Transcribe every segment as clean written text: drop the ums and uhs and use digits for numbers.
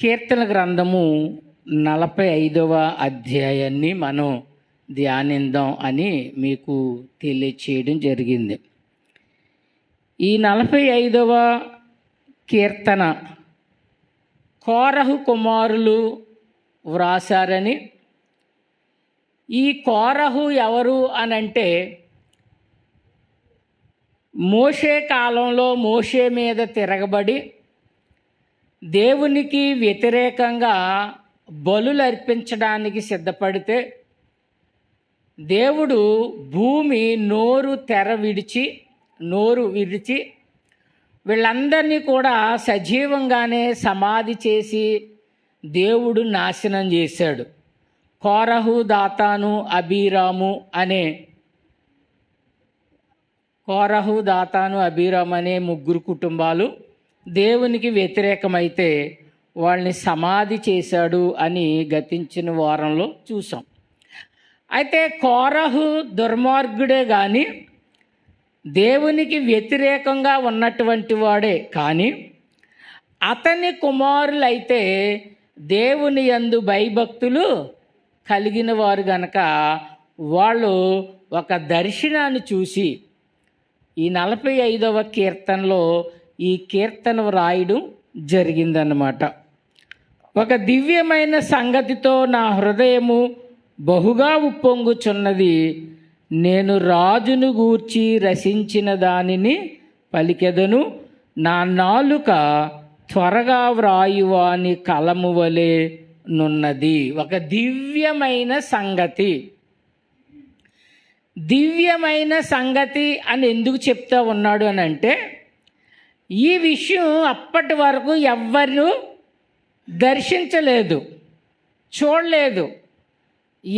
కీర్తన గ్రంథము 45వ అధ్యాయాన్ని మనం ధ్యానిద్దాం అని మీకు తెలియచేయడం జరిగింది. ఈ 45వ కీర్తన కోరహు కుమారులు వ్రాసారని, ఈ కోరహు ఎవరు అనంటే మోషే కాలంలో మోషే మీద తిరగబడి దేవునికి వ్యతిరేకంగా బలులు అర్పించడానికి సిద్ధపడితే దేవుడు భూమి నోరు విడిచి వీళ్ళందరినీ కూడా సజీవంగానే సమాధి చేసి దేవుడు నాశనం చేశాడు. కోరహు, దాతాను, అబీరాము అనే ముగ్గురు కుటుంబాలు దేవునికి వ్యతిరేకమైతే వాళ్ళని సమాధి చేశాడు అని గతించిన వారంలో చూసాం. అయితే కోరహు దుర్మార్గుడే కానీ దేవునికి వ్యతిరేకంగా ఉన్నటువంటి వాడే, కానీ అతని కుమారులైతే దేవుని యందు భయభక్తులు కలిగిన వారు గనక వాళ్ళు ఒక దర్శనాన్ని చూసి ఈ 45వ కీర్తనలో ఈ కీర్తన వ్రాయడం జరిగిందన్నమాట. ఒక దివ్యమైన సంగతితో నా హృదయము బహుగా ఉప్పొంగుచున్నది, నేను రాజును గూర్చి రసించిన దానిని పలికెదను, నా నాలుక త్వరగా వ్రాయువాని కలము వలె నున్నది. ఒక దివ్యమైన సంగతి అని ఎందుకు చెప్తా ఉన్నాడు అని అంటే, ఈ విషయం అప్పటి వరకు ఎవ్వరూ దర్శించలేదు, చూడలేదు,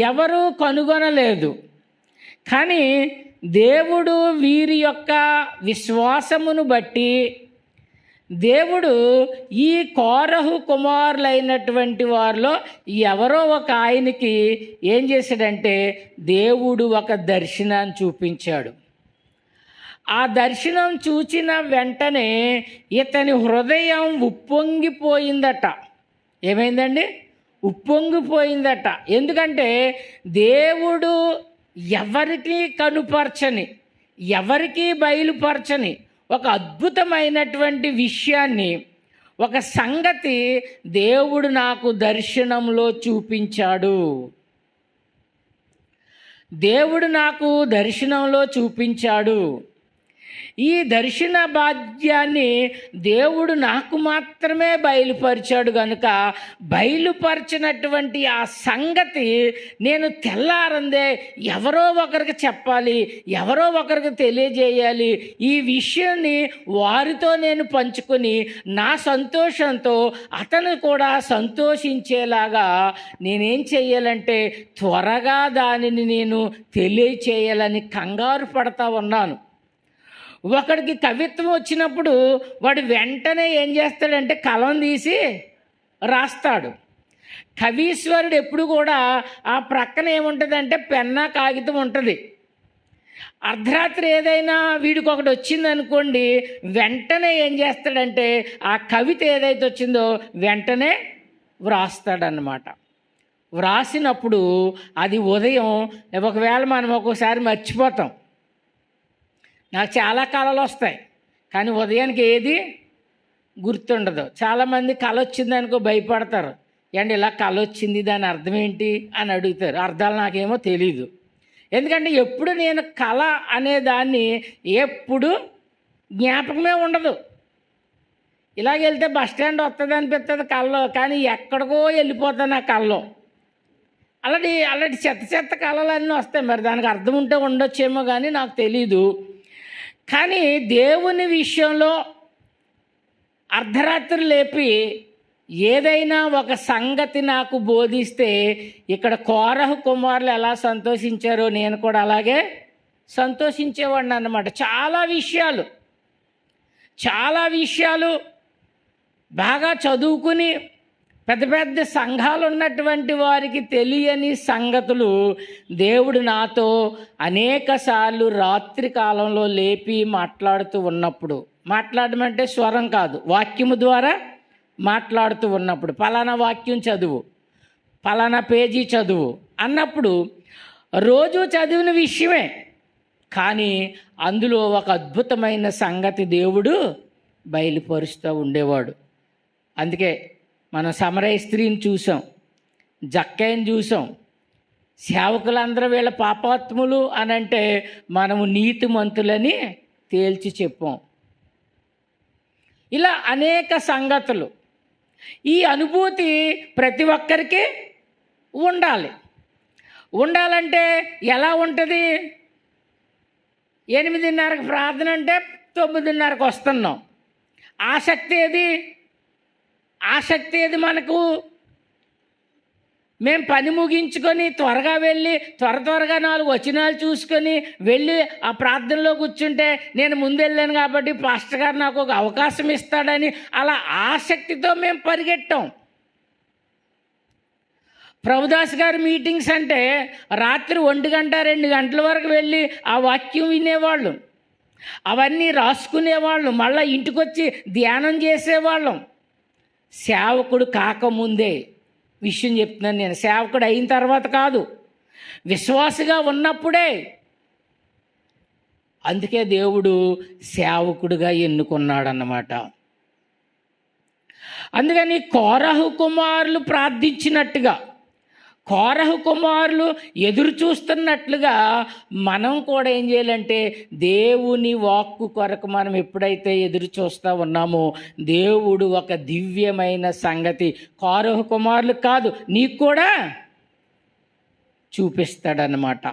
ఎవరు కనుగొనలేదు. కానీ దేవుడు వీరి యొక్క విశ్వాసమును బట్టి దేవుడు ఈ కోరహు కుమారులైనటువంటి వారిలో ఎవరో ఒక ఆయనకి ఏం చేశాడంటే దేవుడు ఒక దర్శనాన్ని చూపించాడు. ఆ దర్శనం చూచిన వెంటనే ఇతని హృదయం ఉప్పొంగిపోయిందట. ఏమైందండి? ఉప్పొంగిపోయిందట. ఎందుకంటే దేవుడు ఎవరికి కనుపరచని, ఎవరికి బయలుపరచని ఒక అద్భుతమైనటువంటి విషయాన్ని, ఒక సంగతి దేవుడు నాకు దర్శనంలో చూపించాడు. ఈ దర్శన భాగ్యాన్ని దేవుడు నాకు మాత్రమే బయలుపరిచాడు కనుక బయలుపరిచినటువంటి ఆ సంగతి నేను తెల్లారందే ఎవరో ఒకరికి చెప్పాలి, ఎవరో ఒకరికి తెలియజేయాలి. ఈ విషయాన్ని వారితో నేను పంచుకొని నా సంతోషంతో అతను కూడా సంతోషించేలాగా నేనేం చేయాలంటే త్వరగా దానిని నేను తెలియచేయాలని కంగారు పడతా ఉన్నాను. ఒకడికి కవిత్వం వచ్చినప్పుడు వాడు వెంటనే ఏం చేస్తాడంటే కలం తీసి రాస్తాడు. కవీశ్వరుడు ఎప్పుడు కూడా ఆ ప్రక్కన ఏముంటుందంటే పెన్నా కాగితం ఉంటుంది. అర్ధరాత్రి ఏదైనా వీడికి ఒకటి వచ్చిందనుకోండి, వెంటనే ఏం చేస్తాడంటే ఆ కవిత ఏదైతే వచ్చిందో వెంటనే వ్రాస్తాడనమాట. వ్రాసినప్పుడు అది ఉదయం, ఒకవేళ మనం ఒక్కోసారి మర్చిపోతాం, నాకు చాలా కళలు వస్తాయి కానీ ఉదయానికి ఏది గుర్తుండదు. చాలామంది కళ వచ్చిందనుకో భయపడతారు. ఏంటి ఇలా కళ వచ్చింది, దాని అర్థం ఏంటి అని అడుగుతారు. అర్థాలు నాకేమో తెలీదు. ఎందుకంటే ఎప్పుడు నేను కళ అనే దాన్ని ఎప్పుడు జ్ఞాపకమే ఉండదు. ఇలాగెళ్తే బస్ స్టాండ్ వస్తుంది అనిపిస్తుంది కళ్ళలో, కానీ ఎక్కడికో వెళ్ళిపోతాను ఆ కళ్ళలో. అలాంటి చెత్త కళలన్నీ వస్తాయి. మరి దానికి అర్థం ఉంటే ఉండొచ్చేమో కానీ నాకు తెలీదు. కానీ దేవుని విషయంలో అర్ధరాత్రి లేపి ఏదైనా ఒక సంగతి నాకు బోధిస్తే ఇక్కడ కోరహు కుమారులు ఎలా సంతోషించారో నేను కూడా అలాగే సంతోషించేవాడిని అన్నమాట. చాలా విషయాలు బాగా చదువుకుని పెద్ద పెద్ద సంఘాలు ఉన్నటువంటి వారికి తెలియని సంగతులు దేవుడు నాతో అనేకసార్లు రాత్రి కాలంలో లేపి మాట్లాడుతూ ఉన్నప్పుడు, మాట్లాడమంటే స్వరం కాదు, వాక్యము ద్వారా మాట్లాడుతూ ఉన్నప్పుడు పలానా వాక్యం చదువు, పలానా పేజీ చదువు అన్నప్పుడు రోజు చదివిన విషయమే, కానీ అందులో ఒక అద్భుతమైన సంగతి దేవుడు బయలుపరుస్తూ ఉండేవాడు. అందుకే మనం సమరయ స్త్రీని చూసాం, జక్కయ్యని చూసాం. సేవకులందరూ వీళ్ళ పాపాత్ములు అని అంటే మనము నీతిమంతులని తేల్చి చెప్పాం. ఇలా అనేక సంగతులు. ఈ అనుభూతి ప్రతి ఒక్కరికి ఉండాలంటే ఎలా ఉంటుంది? 8:30కి ప్రార్థన అంటే 9:30కి వస్తున్నాం. ఆసక్తి ఏది మనకు? మేము పని ముగించుకొని త్వరగా వెళ్ళి త్వరగా 4 వచనాలు చూసుకొని వెళ్ళి ఆ ప్రార్థనలో కూర్చుంటే నేను ముందెళ్ళాను కాబట్టి పాస్టర్ గారు నాకు ఒక అవకాశం ఇస్తాడని అలా ఆసక్తితో మేము పరిగెట్టాం. ప్రభుదాస్ గారి మీటింగ్స్ అంటే రాత్రి 1 గంట 2 గంటల వరకు వెళ్ళి ఆ వాక్యం వినేవాళ్ళం, అవన్నీ రాసుకునేవాళ్ళం, మళ్ళీ ఇంటికి వచ్చి ధ్యానం చేసేవాళ్ళం. సేవకుడు కాకముందే విషయం చెప్తున్నాను నేను, సేవకుడు అయిన తర్వాత కాదు, విశ్వాసిగా ఉన్నప్పుడే. అందుకే దేవుడు సేవకుడిగా ఎన్నుకున్నాడన్నమాట. అందుకని కోరహు కుమారులు ప్రార్థించినట్టుగా, కోరహు కుమారులు ఎదురు చూస్తున్నట్లుగా మనం కూడా ఏం చేయాలంటే దేవుని వాక్కు కొరకు మనం ఎప్పుడైతే ఎదురు చూస్తూ ఉన్నామో దేవుడు ఒక దివ్యమైన సంగతి కోరహు కుమారులు కాదు నీకు కూడా చూపిస్తాడనమాట.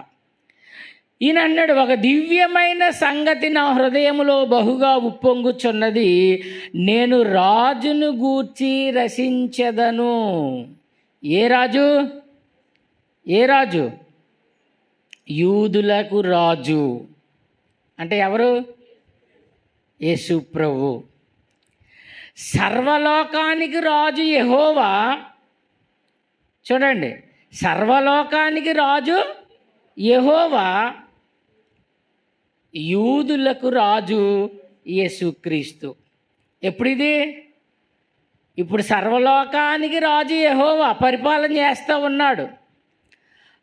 ఈయన అన్నాడు, ఒక దివ్యమైన సంగతి నా హృదయంలో బహుగా ఉప్పొంగుచున్నది, నేను రాజును గూర్చి రసించెదను. ఏ రాజు? యూదులకు రాజు అంటే ఎవరు? యేసు ప్రభు. సర్వలోకానికి రాజు యెహోవా. చూడండి, సర్వలోకానికి రాజు యెహోవా, యూదులకు రాజు యేసుక్రీస్తు. ఎప్పుడిది? ఇప్పుడు సర్వలోకానికి రాజు యెహోవా పరిపాలన చేస్తూ ఉన్నాడు.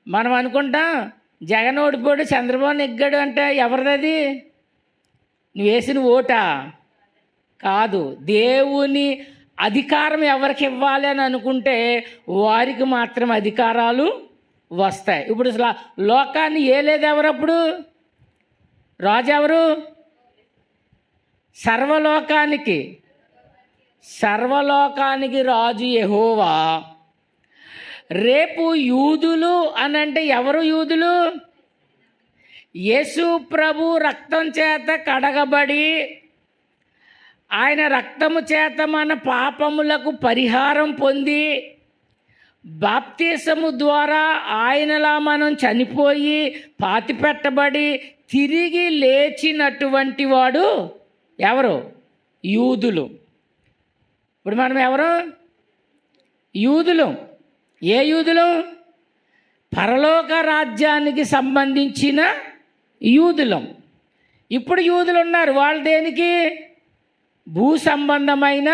మనం అనుకుంటాం జగన్ ఓడిపోయాడు, చంద్రబాబు నెగ్గాడు అంటే ఎవరిది? నువ్వు వేసిన ఓటా? కాదు. దేవుని అధికారం ఎవరికి ఇవ్వాలి అని అనుకుంటే వారికి మాత్రం అధికారాలు వస్తాయి. ఇప్పుడు అసలు లోకాన్ని ఏలేదు ఎవరప్పుడు? రాజు ఎవరు? సర్వలోకానికి రాజు యెహోవా. రేపు యూదులు అని అంటే ఎవరు యూదులు? యేసు ప్రభు రక్తం చేత కడగబడి ఆయన రక్తము చేత మన పాపములకు పరిహారం పొంది బాప్తిసము ద్వారా ఆయనలా మనం చనిపోయి పాతిపెట్టబడి తిరిగి లేచినటువంటి వాడు ఎవరు? యూదులు. ఇప్పుడు మనం ఎవరు? యూదులు. ఏ యూదులు? పరలోక రాజ్యానికి సంబంధించిన యూదులం. ఇప్పుడు యూదులు ఉన్నారు, వాళ్ళు దేనికి? భూ సంబంధమైన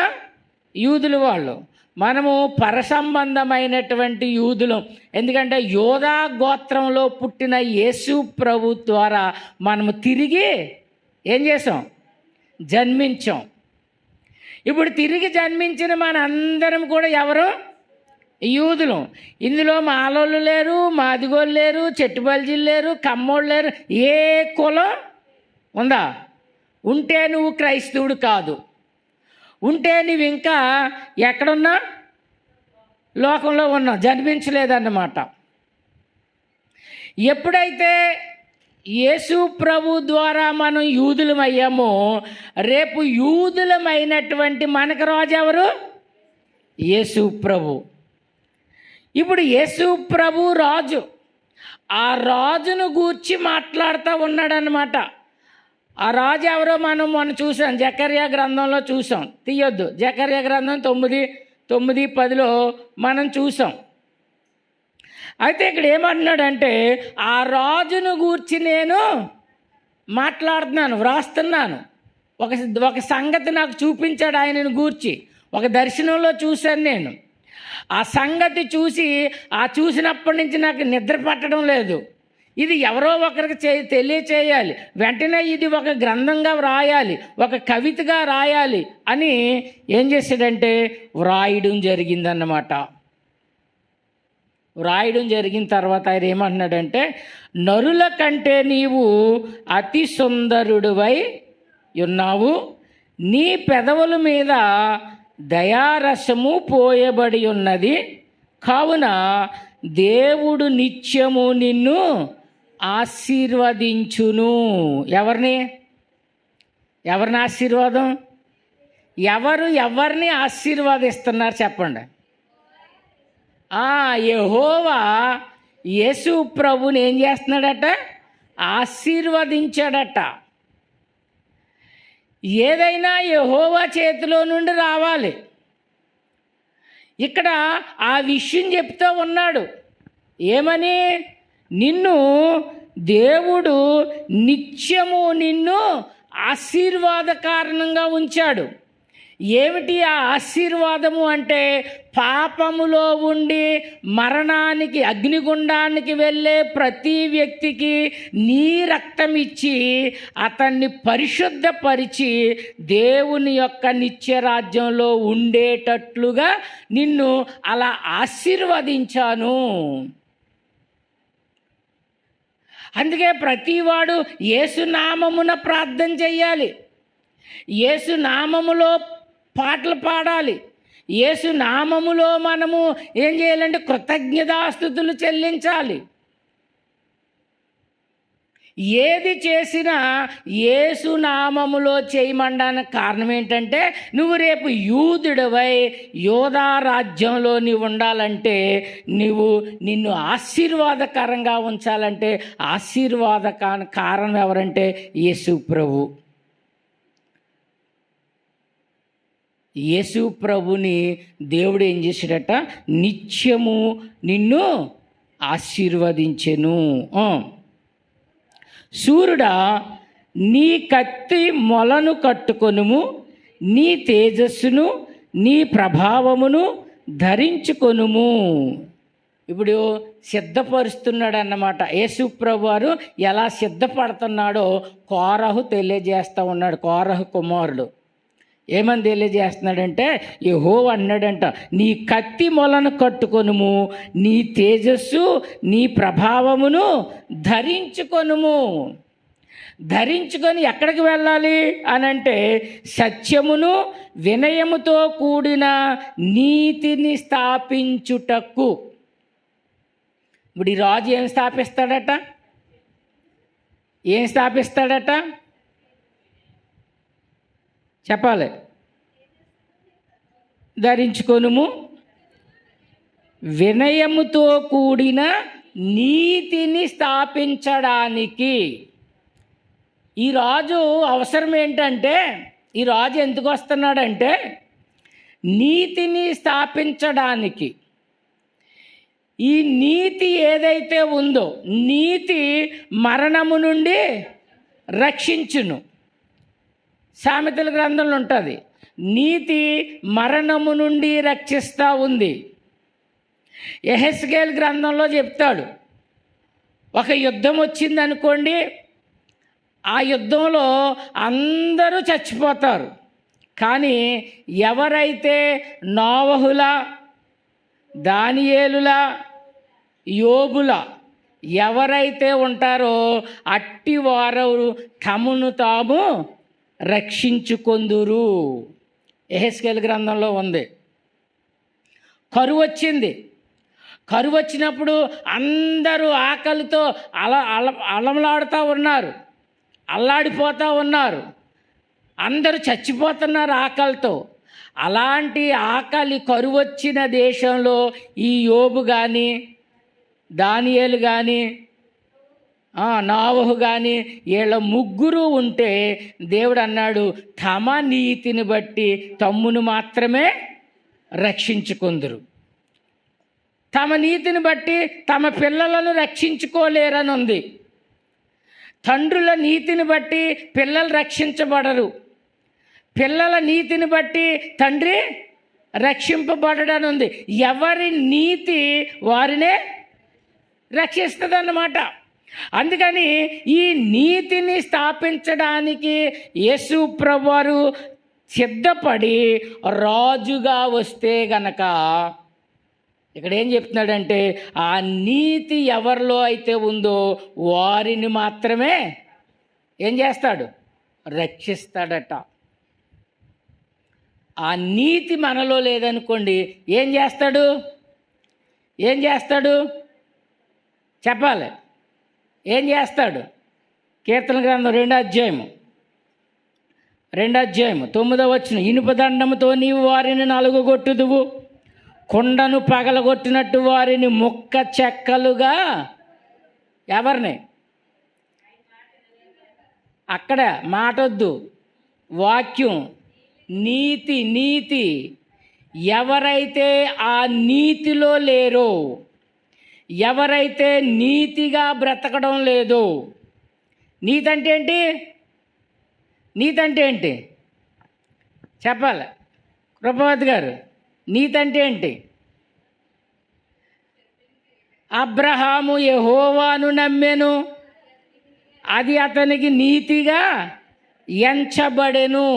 యూదులు వాళ్ళు. మనము పరసంబంధమైనటువంటి యూదులం. ఎందుకంటే యోధా గోత్రంలో పుట్టిన యేసు ప్రభు ద్వారా మనము తిరిగి ఏం చేసాం? జన్మించాం. ఇప్పుడు తిరిగి జన్మించిన మన అందరం కూడా ఎవరు? యూదులు. ఇందులో మాలోళ్ళు లేరు, మాదిగోళ్ళు లేరు, చెట్టుబల్జీలు లేరు, కమ్మోళ్ళు లేరు. ఏ కులం ఉందా? ఉంటే నువ్వు క్రైస్తవుడు కాదు. ఉంటే నువ్వు ఇంకా ఎక్కడున్నా? లోకంలో ఉన్నావు, జన్మించలేదన్నమాట. ఎప్పుడైతే యేసు ప్రభు ద్వారా మనం యూదులమయ్యామో రేపు యూదులమైనటువంటి మనకు రాజు ఎవరు? యేసు ప్రభు. ఇప్పుడు యేసు ప్రభు రాజు. ఆ రాజును గూర్చి మాట్లాడుతూ ఉన్నాడనమాట. ఆ రాజు ఎవరో మనం మొన్న చూసాం, జకర్యా గ్రంథంలో చూసాం. తీయొద్దు, జకర్యా గ్రంథం 9:10 మనం చూసాం. అయితే ఇక్కడ ఏమంటున్నాడంటే ఆ రాజును గూర్చి నేను మాట్లాడుతున్నాను, వ్రాస్తున్నాను. ఒక సంగతి నాకు చూపించాడు ఆయనను గూర్చి. ఒక దర్శనంలో చూశాను నేను. ఆ సంగతి చూసినప్పటి నుంచి నాకు నిద్ర పట్టడం లేదు. ఇది ఎవరో ఒకరికి తెలియచేయాలి, వెంటనే ఇది ఒక గ్రంథంగా వ్రాయాలి, ఒక కవితగా రాయాలి అని ఏం చేశాడంటే వ్రాయడం జరిగిందన్నమాట. వ్రాయడం జరిగిన తర్వాత ఆయన ఏమంటున్నాడంటే, నరుల కంటే నీవు అతి సుందరుడివై ఉన్నావు, నీ పెదవుల మీద దయారసము పోయబడి ఉన్నది, కావున దేవుడు నిత్యము నిన్ను ఆశీర్వదించును. ఎవరిని ఆశీర్వాదం? ఎవరిని ఆశీర్వాదిస్తున్నారు చెప్పండి? యెహోవా యేసు ప్రభుని ఏం చేస్తున్నాడట? ఆశీర్వదించాడట. ఏదైనా యెహోవా చేతిలో నుండి రావాలి. ఇక్కడ ఆ విషయం చెప్తూ ఉన్నాడు. ఏమని? నిన్ను దేవుడు నిత్యము నిన్ను ఆశీర్వాద కారణంగా ఉంచాడు. ఏమిటి ఆ ఆశీర్వాదము అంటే, పాపములో ఉండి మరణానికి, అగ్నిగుండానికి వెళ్ళే ప్రతి వ్యక్తికి నీ రక్తం ఇచ్చి అతన్ని పరిశుద్ధపరిచి దేవుని యొక్క నిత్యరాజ్యంలో ఉండేటట్లుగా నిన్ను అలా ఆశీర్వదించాను. అందుకే ప్రతివాడు యేసునామమున ప్రార్థన చెయ్యాలి, యేసునామములో పాటలు పాడాలి, యేసునామములో మనము ఏం చేయాలంటే కృతజ్ఞతాస్తుతులు చెల్లించాలి. ఏది చేసినా యేసునామములో చేయమండానికి కారణం ఏంటంటే, నువ్వు రేపు యూదుడివై యోధా రాజ్యంలో నీవు ఉండాలంటే, నిన్ను ఆశీర్వాదకరంగా ఉంచాలంటే కారణం ఎవరంటే యేసు ప్రభు. యేసు ప్రభుని దేవుడు ఏం చేశాడట? నిత్యము నిన్ను ఆశీర్వదించెను. సూర్యుడా, నీ కత్తి మొలను కట్టుకొనుము, నీ తేజస్సును నీ ప్రభావమును ధరించుకొనుము. ఇప్పుడు సిద్ధపరుస్తున్నాడు అన్నమాట. యేసు ప్రభు వారు ఎలా సిద్ధపడుతున్నాడో కోరహు తెలియజేస్తూ ఉన్నాడు. కోరహు కుమారుడు ఏమని తెలియజేస్తున్నాడంటే, యెహోవా అన్నాడంట, నీ కత్తి మొలను కట్టుకొనుము, నీ తేజస్సు నీ ప్రభావమును ధరించుకొనుము. ధరించుకొని ఎక్కడికి వెళ్ళాలి అని అంటే, సత్యమును వినయముతో కూడిన నీతిని స్థాపించుటకు. ఇప్పుడు ఈ రాజు ఏం స్థాపిస్తాడట? చెప్పాలి. ధరించుకొనుము, వినయముతో కూడిన నీతిని స్థాపించడానికి. ఈ రాజు అవసరం ఏంటంటే, ఈ రాజు ఎందుకు వస్తున్నాడంటే నీతిని స్థాపించడానికి. ఈ నీతి ఏదైతే ఉందో, నీతి మరణము నుండి రక్షించును. సామెతల గ్రంథంలో ఉంటుంది, నీతి మరణము నుండి రక్షిస్తూ ఉంది. యెహెజ్కేలు గ్రంథంలో చెప్తాడు, ఒక యుద్ధం వచ్చింది అనుకోండి, ఆ యుద్ధంలో అందరూ చచ్చిపోతారు, కానీ ఎవరైతే నోవహుల, దానియేలుల, యోబుల ఎవరైతే ఉంటారో అట్టి వారు తమను తాము రక్షించుకొందురు. యెహెజ్కేలు గ్రంథంలో ఉంది. కరువు వచ్చింది. కరువు వచ్చినప్పుడు అందరూ ఆకలితో అలమలాడుతూ ఉన్నారు, అల్లాడిపోతూ ఉన్నారు, అందరూ చచ్చిపోతున్నారు ఆకలితో. అలాంటి ఆకలి కరువు వచ్చిన దేశంలో ఈ యోబు కానీ, దానియేలు కానీ, నోవహు కానీ వీళ్ళ ముగ్గురు ఉంటే దేవుడు అన్నాడు, తమ నీతిని బట్టి తమ్మును మాత్రమే రక్షించుకుందరు. తమ నీతిని బట్టి తమ పిల్లలను రక్షించుకోలేరని ఉంది. తండ్రుల నీతిని బట్టి పిల్లలు రక్షించబడరు. పిల్లల నీతిని బట్టి తండ్రి రక్షింపబడడని ఉంది. ఎవరి నీతి వారినే రక్షిస్తుంది అన్నమాట. అందుకని ఈ నీతిని స్థాపించడానికి యేసు ప్రభువారు సిద్ధపడి రాజుగా వస్తే గనక ఇక్కడ ఏం చెప్తున్నాడంటే, ఆ నీతి ఎవరిలో అయితే ఉందో వారిని మాత్రమే ఏం చేస్తాడు? రక్షిస్తాడట. ఆ నీతి మనలో లేదనుకోండి, ఏం చేస్తాడు? చెప్పాలి. ఏం చేస్తాడు? కీర్తన గ్రంథం 2వ అధ్యాయము 9వ వచనం, ఇనుపదండముతో నీవు వారిని నలుగగొట్టుదువు, కొండను పగలగొట్టినట్టు వారిని ముక్క చెక్కలుగా. ఎవరిని? అక్కడ మాటొద్దు, వాక్యం. నీతి. ఎవరైతే ఆ నీతిలో లేరో, ఎవరైతే నీతిగా బ్రతకడం లేదో. నీతి అంటే ఏంటి? చెప్పాలి కృపావతి గారు. నీతి అంటే ఏంటి? అబ్రహాము యెహోవాను నమ్మెను, అది అతనికి నీతిగా ఎంచబడెను.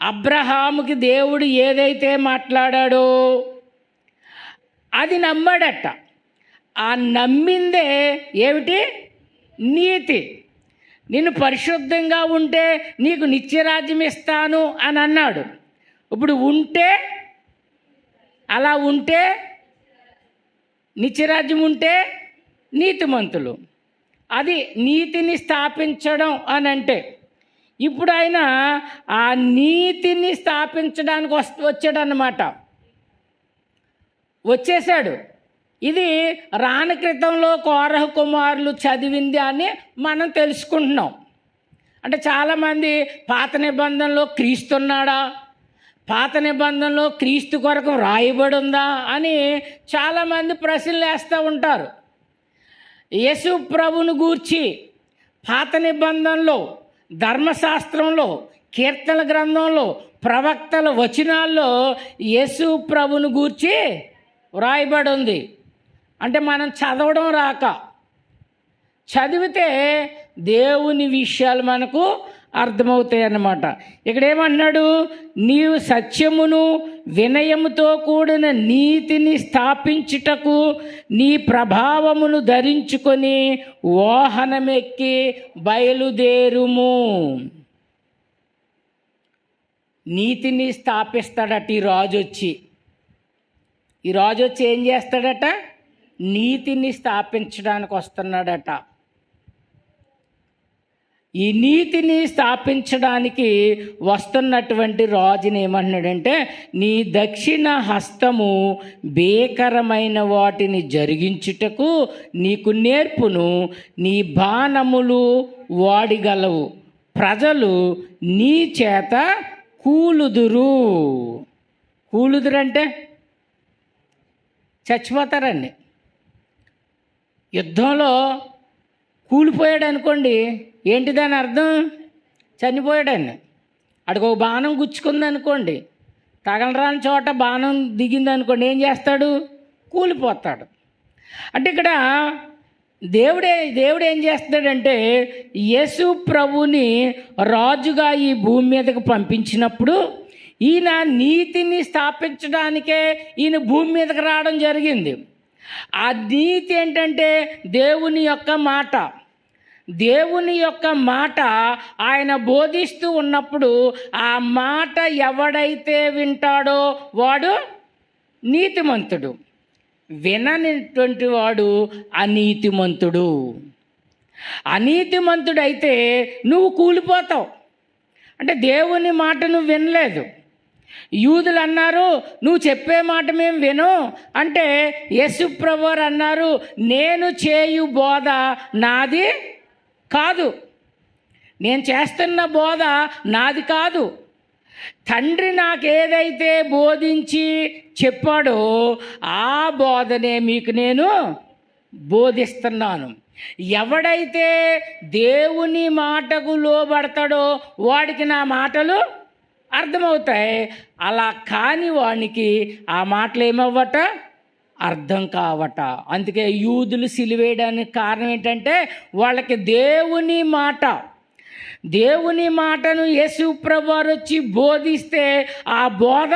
అబ్రహాముకి దేవుడు ఏదైతే మాట్లాడాడో అది నమ్మాడట. ఆ నమ్మిందే ఏమిటి? నీతి. నిన్ను పరిశుద్ధంగా ఉంటే నీకు నిత్యరాజ్యం ఇస్తాను అని అన్నాడు. ఇప్పుడు అలా ఉంటే నిత్యరాజ్యం ఉంటే నీతిమంతులు. అది నీతిని స్థాపించడం అని అంటే. ఇప్పుడు ఆయన ఆ నీతిని స్థాపించడానికి వచ్చాడన్నమాట. వచ్చేసాడు. ఇది రాని క్రితంలో కోరహ కుమారులు చదివింది అని మనం తెలుసుకుంటున్నాం. అంటే చాలామంది పాత నిబంధనలో క్రీస్తున్నాడా, పాత నిబంధనలో క్రీస్తు కొరకు రాయబడి ఉందా అని చాలామంది ప్రశ్నలు వేస్తూ ఉంటారు. యేసు ప్రభువును గూర్చి పాత నిబంధనలో, ధర్మశాస్త్రంలో, కీర్తన గ్రంథంలో, ప్రవక్తల వచనాల్లో యేసు ప్రభువును గూర్చి వ్రాయబడి ఉంది. అంటే మనం చదవడం రాక, చదివితే దేవుని విషయాలు మనకు అర్థమవుతాయి అన్నమాట. ఇక్కడ ఏమన్నాడు? నీవు సత్యమును వినయముతో కూడిన నీతిని స్థాపించుటకు నీ ప్రభావమును ధరించుకొని వాహనమెక్కి బయలుదేరుము. నీతిని స్థాపిస్తాడట ఈ రాజు వచ్చి. ఏం చేస్తాడట? నీతిని స్థాపించడానికి వస్తున్నాడట. ఈ నీతిని స్థాపించడానికి వస్తున్నటువంటి రాజుని ఏమంటున్నాడంటే, నీ దక్షిణ హస్తము భీకరమైన వాటిని జరిగించుటకు నీకు నేర్పును, నీ బాణములు వాడిగలవు, ప్రజలు నీ చేత కూలుదురంటే చచ్చిపోతారండి. యుద్ధంలో కూలిపోయాడు అనుకోండి, ఏంటి దాని అర్థం? చనిపోయాడండి. అడిగో బాణం గుచ్చుకుంది అనుకోండి, తగలరాని చోట బాణం దిగింది అనుకోండి, ఏం చేస్తాడు? కూలిపోతాడు. అంటే ఇక్కడ దేవుడు ఏం చేస్తాడంటే, యేసు ప్రభుని రాజుగా ఈ భూమి మీదకు పంపించినప్పుడు ఈయన నీతిని స్థాపించడానికే ఈయన భూమి మీదకి రావడం జరిగింది. ఆ నీతి ఏంటంటే దేవుని యొక్క మాట ఆయన బోధిస్తూ ఉన్నప్పుడు ఆ మాట ఎవడైతే వింటాడో వాడు నీతిమంతుడు, విననిటువంటి వాడు అనీతిమంతుడు. అనీతిమంతుడైతే నువ్వు కూలిపోతావు. అంటే దేవుని మాట నువ్వు వినలేదు. యూదులు అన్నారు, నువ్వు చెప్పే మాట మేము విను అంటే, యేసు ప్రభువారు అన్నారు, నేను చేయు బోధ నాది కాదు, నేను చేస్తున్న బోధ నాది కాదు, తండ్రి నాకేదైతే బోధించి చెప్పాడో ఆ బోధనే మీకు నేను బోధిస్తున్నాను. ఎవడైతే దేవుని మాటకు లోబడతాడో వాడికి నా మాటలు అర్థమవుతాయి. అలా కాని వానికి ఆ మాటలు ఏమవ్వట, అర్థం కావట. అందుకే యూదులు సిలువేయడానికి కారణం ఏంటంటే వాళ్ళకి దేవుని మాటను యేసు ప్రభువారు వచ్చి బోధిస్తే ఆ బోధ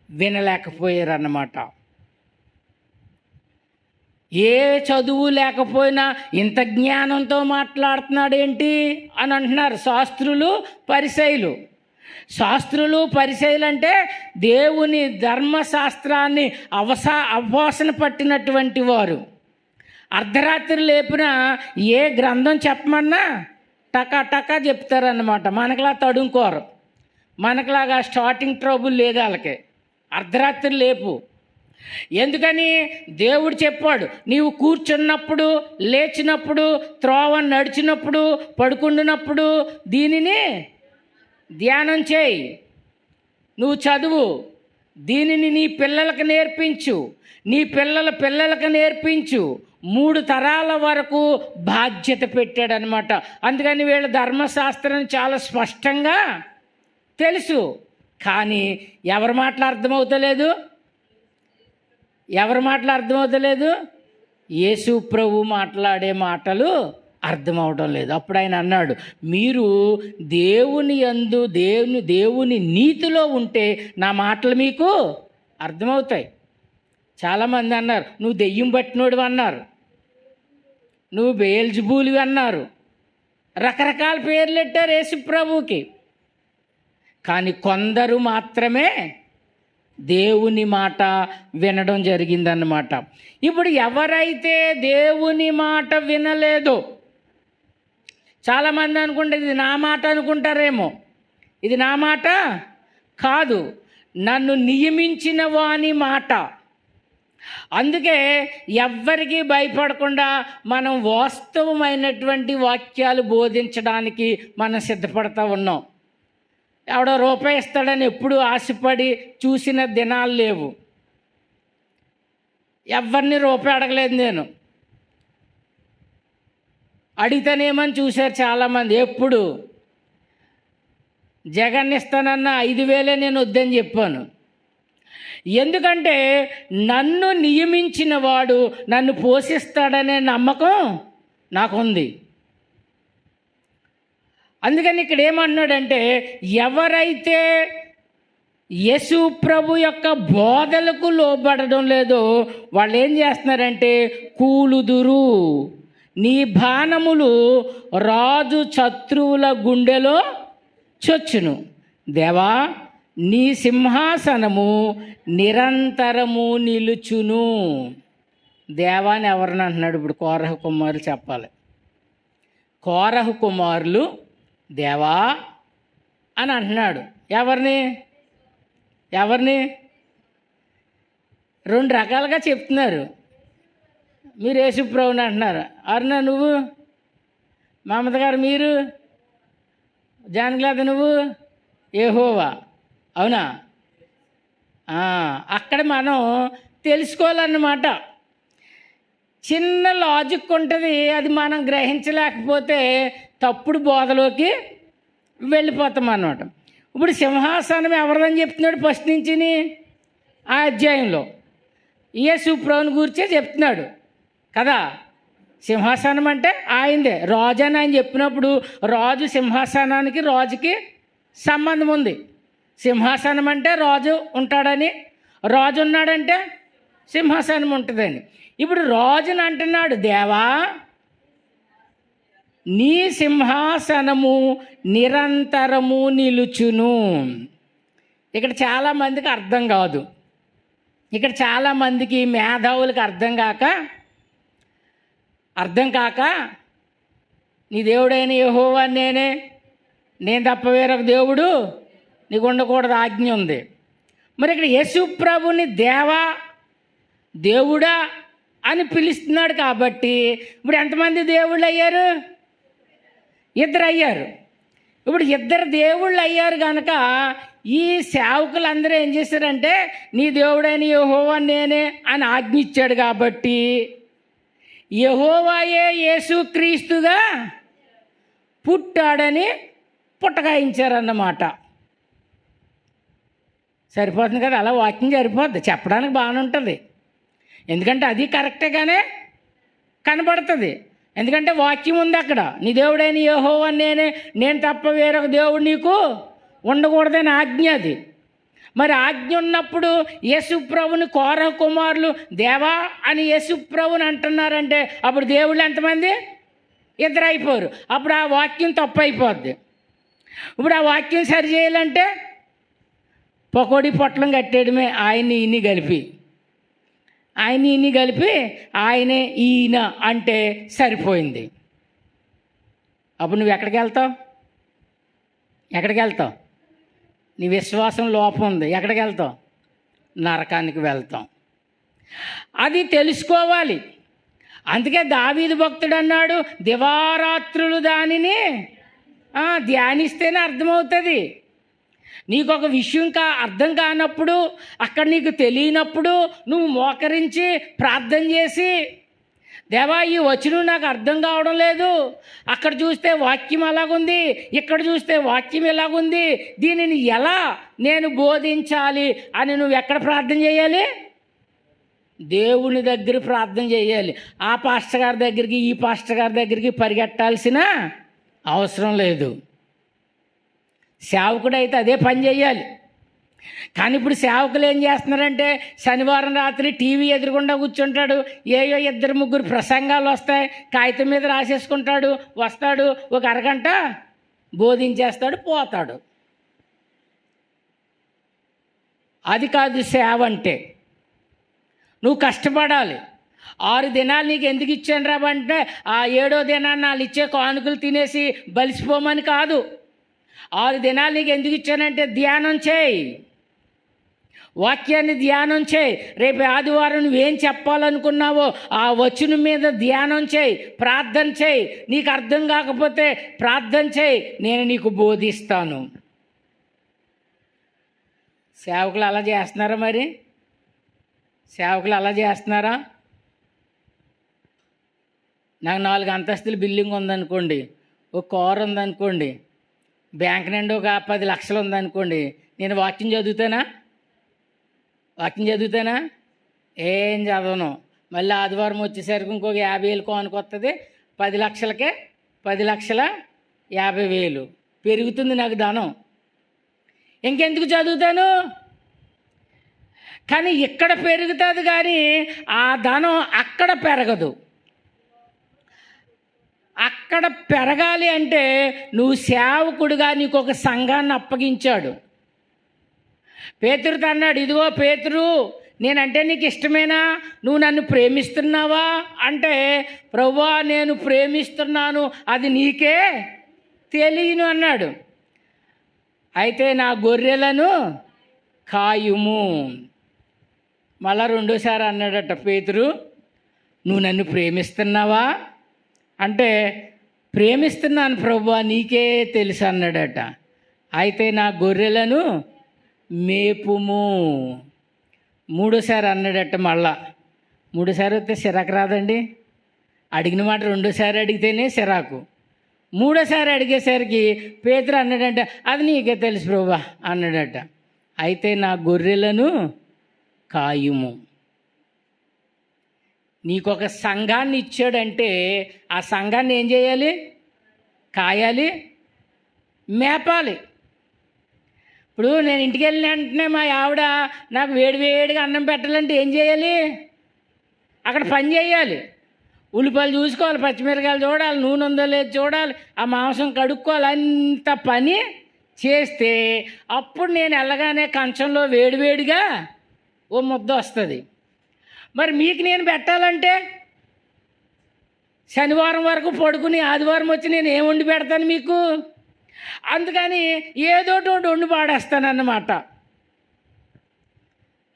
వినలేకపోయారన్నమాట. ఏ చదువు లేకపోయినా ఇంత జ్ఞానంతో మాట్లాడుతున్నాడేంటి అని అంటున్నారు శాస్త్రులు పరిసయ్యులు అంటే దేవుని ధర్మశాస్త్రాన్ని అవసన పట్టినటువంటి వారు. అర్ధరాత్రి లేపిన ఏ గ్రంథం చెప్పమన్నా టకా చెప్తారన్నమాట. మనకులా తడుముకోరు, మనకులాగా స్టార్టింగ్ ట్రబుల్ లేదు వాళ్ళకి. అర్ధరాత్రి లేపు. ఎందుకని? దేవుడు చెప్పాడు, నీవు కూర్చున్నప్పుడు, లేచినప్పుడు, త్రోవ నడిచినప్పుడు, పడుకుంటున్నప్పుడు దీనిని ధ్యానం చేయి, నువ్వు చదువు, దీనిని నీ పిల్లలకు నేర్పించు, నీ పిల్లలకు నేర్పించు. 3 తరాల వరకు బాధ్యత పెట్టాడనమాట. అందుకని వీళ్ళ ధర్మశాస్త్రాన్ని చాలా స్పష్టంగా తెలుసు. కానీ ఎవరి మాటలు అర్థమవుతలేదు? యేసు ప్రభు మాట్లాడే మాటలు అర్థమవడం లేదు. అప్పుడు ఆయన అన్నాడు, మీరు దేవుని యందు దేవుని నీతిలో ఉంటే నా మాటలు మీకు అర్థమవుతాయి. చాలామంది అన్నారు, నువ్వు దెయ్యం పట్టినోడివి అన్నారు, నువ్వు బెయల్జెబూలివి అన్నారు, రకరకాల పేర్లు పెట్టారు యేసు ప్రభువుకి. కానీ కొందరు మాత్రమే దేవుని మాట వినడం జరిగిందన్నమాట. ఇప్పుడు ఎవరైతే దేవుని మాట వినలేదో, చాలామంది అనుకుంటే ఇది నా మాట అనుకుంటారేమో. ఇది నా మాట కాదు, నన్ను నియమించిన వాని మాట. అందుకే ఎవ్వరికీ భయపడకుండా మనం వాస్తవమైనటువంటి వాక్యాలు బోధించడానికి మనం సిద్ధపడతా ఉన్నాం. ఎవడో రూపాయి ఇస్తాడని ఎప్పుడు ఆశపడి చూసిన దినాలు లేవు. ఎవరిని రూపాయి అడగలేదు నేను. అడిగితేనేమని చూశారు చాలామంది. ఎప్పుడు జగన్ ఇస్తానన్న 5,000 నేను వద్దని చెప్పాను. ఎందుకంటే నన్ను నియమించిన వాడు నన్ను పోషిస్తాడనే నమ్మకం నాకుంది. అందుకని ఇక్కడ ఏమన్నాడంటే, ఎవరైతే యేసు ప్రభు యొక్క బోధలకు లోబడడం లేదో వాళ్ళు ఏం చేస్తున్నారంటే, కూలుదురు. నీ బాణములు రాజు శత్రువుల గుండెలో చొచ్చును. దేవా, నీ సింహాసనము నిరంతరము నిలుచును. దేవాని ఎవరిని అంటున్నాడు? ఇప్పుడు కోరహు కుమారులు చెప్పాలి. కోరహు కుమారులు దేవా అని అంటున్నాడు. ఎవరిని 2 రకాలుగా చెప్తున్నారు. మీరు యేసుప్రభుని అంటున్నారు. అరుణ నువ్వు, మమత గారు మీరు, జానకిలాద నువ్వు యెహోవా. అవునా? అక్కడ మనం తెలుసుకోవాలన్నమాట. చిన్న లాజిక్ ఉంటుంది, అది మనం గ్రహించలేకపోతే తప్పుడు బోధలోకి వెళ్ళిపోతాం అన్నమాట. ఇప్పుడు సింహాసనం ఎవరిదని చెప్తున్నాడు ఫస్ట్ నుంచి ఆ అధ్యాయంలో? యేసు ప్రభువుని గురించే చెప్తున్నాడు కదా. సింహాసనం అంటే ఆయనదే, రాజు అని ఆయన చెప్పినప్పుడు రాజు సింహాసనానికి రాజుకి సంబంధం ఉంది. సింహాసనం అంటే రాజు ఉంటాడని, రాజు ఉన్నాడంటే సింహాసనం ఉంటుందని. ఇప్పుడు రాజుని అంటున్నాడు, దేవా నీ సింహాసనము నిరంతరము నిలుచును. ఇక్కడ చాలామందికి అర్థం కాదు. ఇక్కడ చాలామందికి మేధావులకి అర్థం కాక నీ దేవుడైన యెహోవా నేను తప్ప వేరొక దేవుడు నీకు ఉండకూడదు ఆజ్ఞ ఉంది. మరి ఇక్కడ యేసు ప్రభుని దేవుడా అని పిలుస్తున్నాడు కాబట్టి ఇప్పుడు ఎంతమంది దేవుళ్ళు అయ్యారు? 2 అయ్యారు. ఇప్పుడు 2 దేవుళ్ళు అయ్యారు కనుక ఈ సేవకులందరూ ఏం చేశారంటే, నీ దేవుడైన యెహోవా నేనే అని ఆజ్ఞ ఇచ్చాడు కాబట్టి యెహోవాయే యేసుక్రీస్తుగా పుట్టాడని పుట్టగాయించారన్నమాట. సరిపోతుంది కదా, అలా వాక్యం సరిపోద్ది, చెప్పడానికి బాగానే ఉంటుంది. ఎందుకంటే అది కరెక్ట్గానే కనబడుతుంది. ఎందుకంటే వాక్యం ఉంది అక్కడ. నీ దేవుడైన యెహోవా నేను తప్ప వేరొక దేవుడు నీకు ఉండకూడదని ఆజ్ఞ అది. మరి ఆజ్ఞ ఉన్నప్పుడు యేసుప్రభుని కోరహ కుమారులు దేవా అని యేసుప్రభుని అంటున్నారంటే అప్పుడు దేవుళ్ళు ఎంతమంది? 2 అయిపోరు. అప్పుడు ఆ వాక్యం తప్పు అయిపోద్ది. ఇప్పుడు ఆ వాక్యం సరి చేయాలంటే పకోడీ పొట్లం కట్టేయడమే, ఆయన్ని ఇన్ని కలిపి ఆయనే ఈయన అంటే సరిపోయింది. అప్పుడు నువ్వు ఎక్కడికి వెళ్తావు? నీ విశ్వాసం లోపం ఉంది, ఎక్కడికి వెళ్తావు? నరకానికి వెళ్తాం. అది తెలుసుకోవాలి. అందుకే దావీదు భక్తుడు అన్నాడు, దివారాత్రులు దానిని ధ్యానిస్తేనే అర్థమవుతుంది. నీకు ఒక విషయం అర్థం కానప్పుడు, అక్కడ నీకు తెలియనప్పుడు నువ్వు మోకరించి ప్రార్థన చేసి, దేవా ఈ వచనం నాకు అర్థం కావడం లేదు, అక్కడ చూస్తే వాక్యం అలాగుంది, ఇక్కడ చూస్తే వాక్యం ఎలాగుంది, దీనిని ఎలా నేను బోధించాలి అని నువ్వు ఎక్కడ ప్రార్థన చేయాలి? దేవుని దగ్గర ప్రార్థన చేయాలి. ఆ పాస్టర్ గారి దగ్గరికి ఈ పాస్టర్ గారి దగ్గరికి పరిగెట్టాల్సిన అవసరం లేదు. సేవకుడు అయితే అదే పని చేయాలి. కానీ ఇప్పుడు సేవకులు ఏం చేస్తున్నారంటే శనివారం రాత్రి టీవీ ఎదురుగుండా కూర్చుంటాడు, ఏయో 2-3 ప్రసంగాలు వస్తాయి, కాగితం మీద రాసేసుకుంటాడు, వస్తాడు, ఒక అరగంట బోధించేస్తాడు, పోతాడు. అది కాదు సేవ అంటే. నువ్వు కష్టపడాలి. 6 దినాలు నీకు ఎందుకు ఇచ్చాను రా అంటే ఆ 7వ దినాన్ని వాళ్ళు ఇచ్చే కానుకలు తినేసి బలిసిపోమని కాదు. 6 దినాలు నీకు ఎందుకు ఇచ్చానంటే ధ్యానం చేయి, వాక్యాన్ని ధ్యానం చేయి. రేపు ఆదివారం నువ్వేం చెప్పాలనుకున్నావో ఆ వచనం మీద ధ్యానం చేయి, ప్రార్థన చేయి. నీకు అర్థం కాకపోతే ప్రార్థన చేయి, నేను నీకు బోధిస్తాను. సేవకులు అలా చేస్తున్నారా? మరి సేవకులు అలా చేస్తున్నారా? నాకు 4 అంతస్తుల బిల్డింగ్ ఉందనుకోండి, ఒక కారు ఉందనుకోండి, బ్యాంక్ నుండి ఒక 10 లక్షలు ఉందనుకోండి, నేను వాక్యం చదువుతానా? ఏం చదవను. మళ్ళీ ఆదివారం వచ్చేసరికి ఇంకొక 50,000 కొనుకొస్తుంది, 10 లక్షలకే 10,50,000 పెరుగుతుంది నాకు ధనం. ఇంకెందుకు చదువుతాను? కానీ ఇక్కడ పెరుగుతుంది, కానీ ఆ ధనం అక్కడ పెరగదు. అక్కడ పెరగాలి అంటే నువ్వు సేవకుడుగా నీకు ఒక సంఘాన్ని అప్పగించాడు. పేతురుతో అన్నాడు, ఇదిగో పేతురు, నేనంటే నీకు ఇష్టమేనా? నువ్వు నన్ను ప్రేమిస్తున్నావా అంటే, ప్రభువా నేను ప్రేమిస్తున్నాను, అది నీకే తెలియను అన్నాడు. అయితే నా గొర్రెలను కాయుము. మళ్ళా 2సారి అన్నాడట పేతురు, నువ్వు నన్ను ప్రేమిస్తున్నావా అంటే, ప్రేమిస్తున్నాను ప్రభువా, నీకే తెలుసు అన్నాడట. అయితే నా గొర్రెలను మేపుము. 3సారి అన్నాడట. మళ్ళా 3సారి వస్తే సిరాకు రాదండి. అడిగిన మాట 2సారి అడిగితేనే సిరాకు. 3సారి అడిగేసరికి పేతురు అన్నాడంట, అది నీకే తెలుసు ప్రభువా అన్నాడట. అయితే నా గొర్రెలను కాయుము. నీకొక సంఘాన్ని ఇచ్చాడంటే ఆ సంఘాన్ని ఏం చేయాలి? కాయాలి, మేపాలి. ఇప్పుడు నేను ఇంటికి వెళ్ళిన వెంటనే మా ఆవిడ నాకు వేడివేడిగా అన్నం పెట్టాలంటే ఏం చేయాలి? అక్కడ పని చేయాలి. ఉల్లిపాయలు చూసుకోవాలి, పచ్చిమిరకాయలు చూడాలి, నూనె ఉందో లేదు చూడాలి, ఆ మాంసం కడుక్కోవాలి. అంత పని చేస్తే అప్పుడు నేను వెళ్ళగానే కంచంలో వేడివేడిగా ఓ ముద్ద వస్తుంది. మరి మీకు నేను పెట్టాలంటే శనివారం వరకు పడుకుని ఆదివారం వచ్చి నేను ఏం వండి పెడతాను మీకు? అందుకని ఏదోటి వండి పాడేస్తానన్నమాట.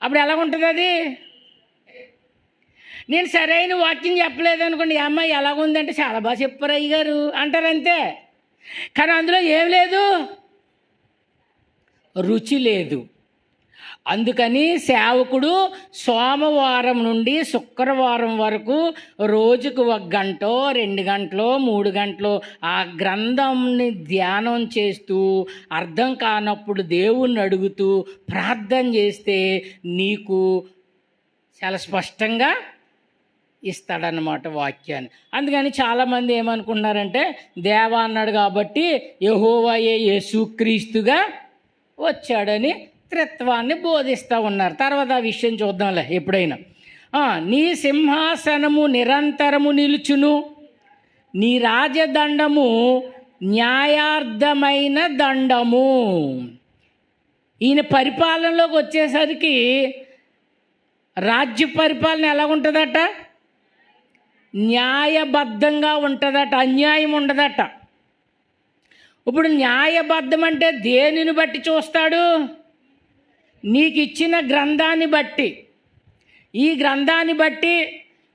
అప్పుడు ఎలా ఉంటుంది అది? నేను సరైన వాక్యం చెప్పలేదనుకోండి, ఈ అమ్మాయి ఎలాగుందంటే చాలా బాగా చెప్పారు అయ్యగారు అంటారు అంతే. కానీ అందులో ఏం లేదు, రుచి లేదు. అందుకని సేవకుడు సోమవారం నుండి శుక్రవారం వరకు రోజుకు 1 గంటో 2 గంటలో 3 గంటలో ఆ గ్రంథంని ధ్యానం చేస్తూ అర్థం కానప్పుడు దేవుణ్ణి అడుగుతూ ప్రార్థన చేస్తే నీకు చాలా స్పష్టంగా ఇస్తాడన్నమాట వాక్యాన్ని. అందుకని చాలామంది ఏమనుకుంటున్నారంటే దేవా అన్నాడు కాబట్టి యెహోవాయే యేసుక్రీస్తుగా వచ్చాడని త్రిత్వాన్ని బోధిస్తూ ఉన్నారు. తర్వాత ఆ విషయం చూద్దాంలే ఎప్పుడైనా. నీ సింహాసనము నిరంతరము నిలుచును, నీ రాజదండము న్యాయార్థమైన దండము. ఈయన పరిపాలనలోకి వచ్చేసరికి రాజ్య పరిపాలన ఎలా ఉంటుందట? న్యాయబద్ధంగా ఉంటుందట, అన్యాయం ఉండదట. ఇప్పుడు న్యాయబద్ధం అంటే దేనిని బట్టి చూస్తాడు? నీకు ఇచ్చిన గ్రంథాన్ని బట్టి. ఈ గ్రంథాన్ని బట్టి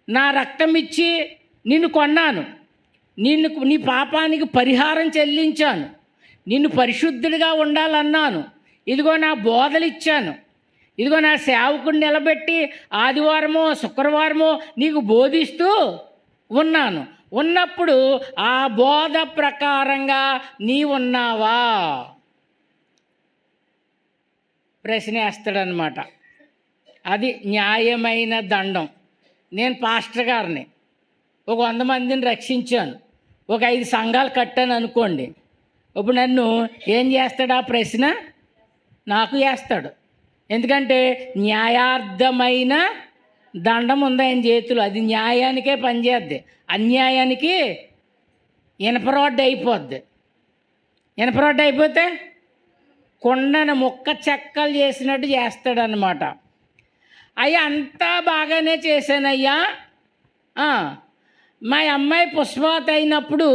నా రక్తం ఇచ్చి నిన్ను కొన్నాను, నీ పాపానికి పరిహారం చెల్లించాను, నిన్ను పరిశుద్ధుడిగా ఉండాలన్నాను, ఇదిగో నా బోధలు ఇచ్చాను, ఇదిగో నా సేవకుడిని నిలబెట్టి ఆదివారమో శుక్రవారమో నీకు బోధిస్తూ ఉన్నాను. ఉన్నప్పుడు ఆ బోధ ప్రకారంగా నీవున్నావా? ప్రశ్న వేస్తాడనమాట. అది న్యాయమైన దండం. నేను పాస్టర్ గారిని ఒక 100 మందిని రక్షించాను, ఒక 5 సంఘాలు కట్టాను అనుకోండి. ఇప్పుడు నన్ను ఏం చేస్తాడు? ఆ ప్రశ్న నాకు వేస్తాడు. ఎందుకంటే న్యాయార్థమైన దండం ఉంది ఆయన చేతులు. అది న్యాయానికే పనిచేద్ది, అన్యాయానికి ఇనపరోడ్డు అయిపోద్ది. ఇనపరోడ్డు అయిపోతే కొండను ముక్క చెక్కలు చేసినట్టు చేస్తాడనమాట. అయ్యా అంతా బాగానే చేశానయ్యా, మా అమ్మాయి పుష్పవతి అయినప్పుడు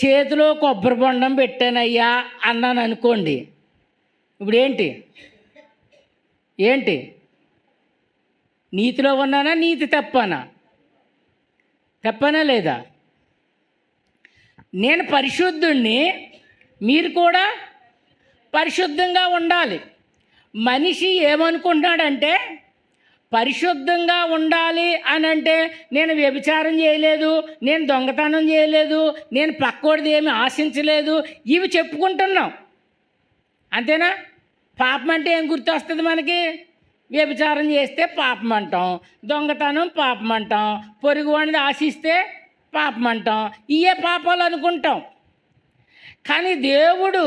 చేతిలో కొబ్బరి బొండం పెట్టానయ్యా అన్నాను అనుకోండి. ఇప్పుడు ఏంటి నీతిలో ఉన్నానా? నీతి తప్పనా లేదా? నేను పరిశుద్ధుణ్ణి, మీరు కూడా పరిశుద్ధంగా ఉండాలి. మనిషి ఏమనుకుంటున్నాడంటే పరిశుద్ధంగా ఉండాలి అని అంటే నేను వ్యభిచారం చేయలేదు, నేను దొంగతనం చేయలేదు, నేను పక్కోడిది ఏమి ఆశించలేదు, ఇవి చెప్పుకుంటున్నాం. అంతేనా? పాపం అంటే ఏం గుర్తొస్తుంది మనకి? వ్యభిచారం చేస్తే పాపం అంటాం, దొంగతనం పాపం అంటాం, పొరుగువాడిని ఆశిస్తే పాపం అంటాం. ఇవే పాపాలు అనుకుంటాం. కానీ దేవుడు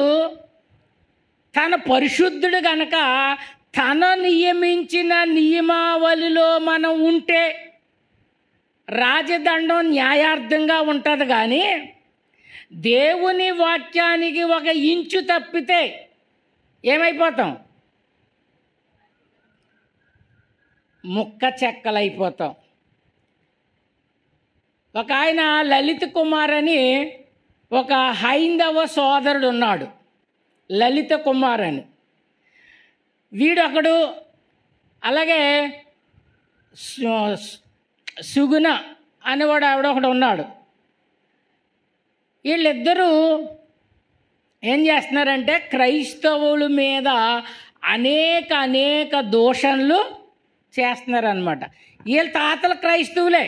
తన పరిశుద్ధుడు గనక తన నియమించిన నియమావళిలో మనం ఉంటే రాజదండం న్యాయార్థంగా ఉంటుంది. కానీ దేవుని వాక్యానికి 1 ఇంచు తప్పితే ఏమైపోతాం? ముక్క చెక్కలైపోతాం. ఒక ఆయన లలిత్ కుమార్ అని ఒక హైందవ సోదరుడు ఉన్నాడు, లలిత కుమార్ అని. వీడొకడు, అలాగే సుగుణ అనేవాడు ఆవిడొకడు ఉన్నాడు. వీళ్ళిద్దరూ ఏం చేస్తున్నారంటే క్రైస్తవుల మీద అనేక దూషణలు చేస్తున్నారనమాట. వీళ్ళ తాతలు క్రైస్తవులే,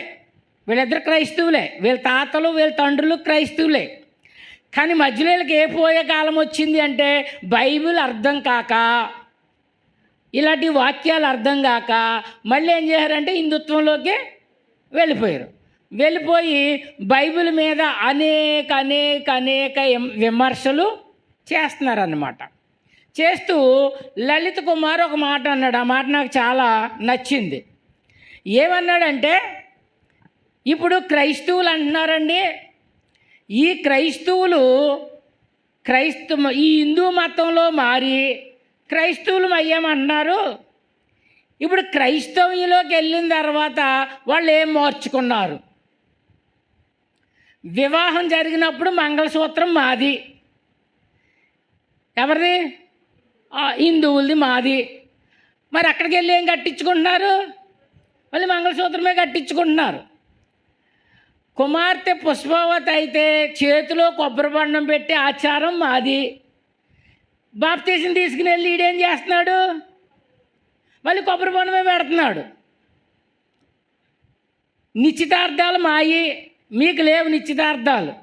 వీళ్ళిద్దరు క్రైస్తవులే, వీళ్ళ తాతలు వీళ్ళ తండ్రులు క్రైస్తవులే. కానీ మధ్యలో వీళ్ళకి ఏ పోయే కాలం వచ్చింది అంటే బైబిల్ అర్థం కాక, ఇలాంటి వాక్యాలు అర్థం కాక మళ్ళీ ఏం చేశారంటే హిందుత్వంలోకి వెళ్ళిపోయి బైబిల్ మీద అనేక విమర్శలు చేస్తున్నారన్నమాట. చేస్తూ లలిత్ కుమార్ ఒక మాట అన్నాడు. ఆ మాట నాకు చాలా నచ్చింది. ఏమన్నాడంటే, ఇప్పుడు క్రైస్తవులు అంటున్నారండి, ఈ క్రైస్తవులు ఈ హిందూ మతంలో మారి క్రైస్తవులు అయ్యామంటున్నారు. ఇప్పుడు క్రైస్తవ్యంలోకి వెళ్ళిన తర్వాత వాళ్ళు ఏం మార్చుకున్నారు? వివాహం జరిగినప్పుడు మంగళసూత్రం మాది, ఎవరిది? హిందువులది, మాది. మరి అక్కడికి వెళ్ళి ఏం కట్టించుకుంటున్నారు? మళ్ళీ మంగళసూత్రమే కట్టించుకుంటున్నారు. కుమార్తె పుష్పవతి అయితే చేతిలో కొబ్బరి బండం పెట్టి ఆచారం మాది. బాప్తీసం తీసుకుని వెళ్ళి ఈడేం చేస్తున్నాడు? మళ్ళీ కొబ్బరి బొండమే పెడుతున్నాడు. నిశ్చితార్థాలు మాయి, మీకు లేవు నిశ్చితార్థాలు.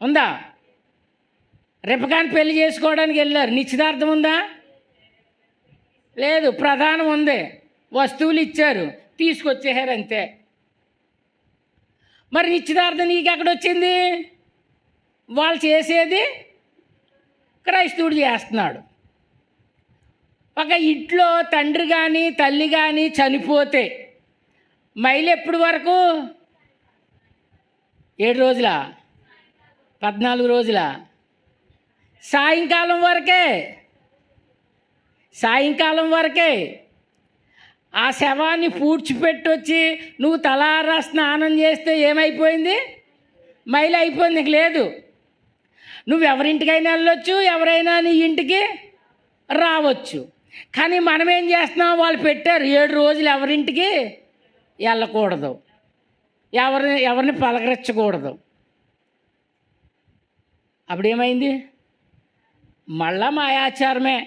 ఉందా? రిపకాని పెళ్లి చేసుకోవడానికి వెళ్ళారు, నిశ్చితార్థం ఉందా? లేదు. ప్రధానం ఉంది, వస్తువులు ఇచ్చారు, తీసుకొచ్చేసారు అంతే. మరి నిశ్చితార్థం నీకు ఎక్కడొచ్చింది? వాళ్ళు చేసేది క్రైస్తవుడు చేస్తున్నాడు. ఒక ఇంట్లో తండ్రి కానీ తల్లి కానీ చనిపోతే మైలు ఎప్పుడు వరకు? 7 రోజుల, 14 రోజుల, సాయంకాలం వరకే. సాయంకాలం వరకే. ఆ శవాన్ని పూడ్చిపెట్టొచ్చి నువ్వు తలారా స్నానం చేస్తే ఏమైపోయింది? మైలు అయిపోయింది, నీకు లేదు. నువ్వు ఎవరింటికైనా వెళ్ళొచ్చు, ఎవరైనా నీ ఇంటికి రావచ్చు. కానీ మనం ఏం చేస్తున్నాం? వాళ్ళు పెట్టారు 7 రోజులు ఎవరింటికి వెళ్ళకూడదు, ఎవరిని పలకరించకూడదు. అప్పుడేమైంది? మళ్ళా మా ఆచారమే.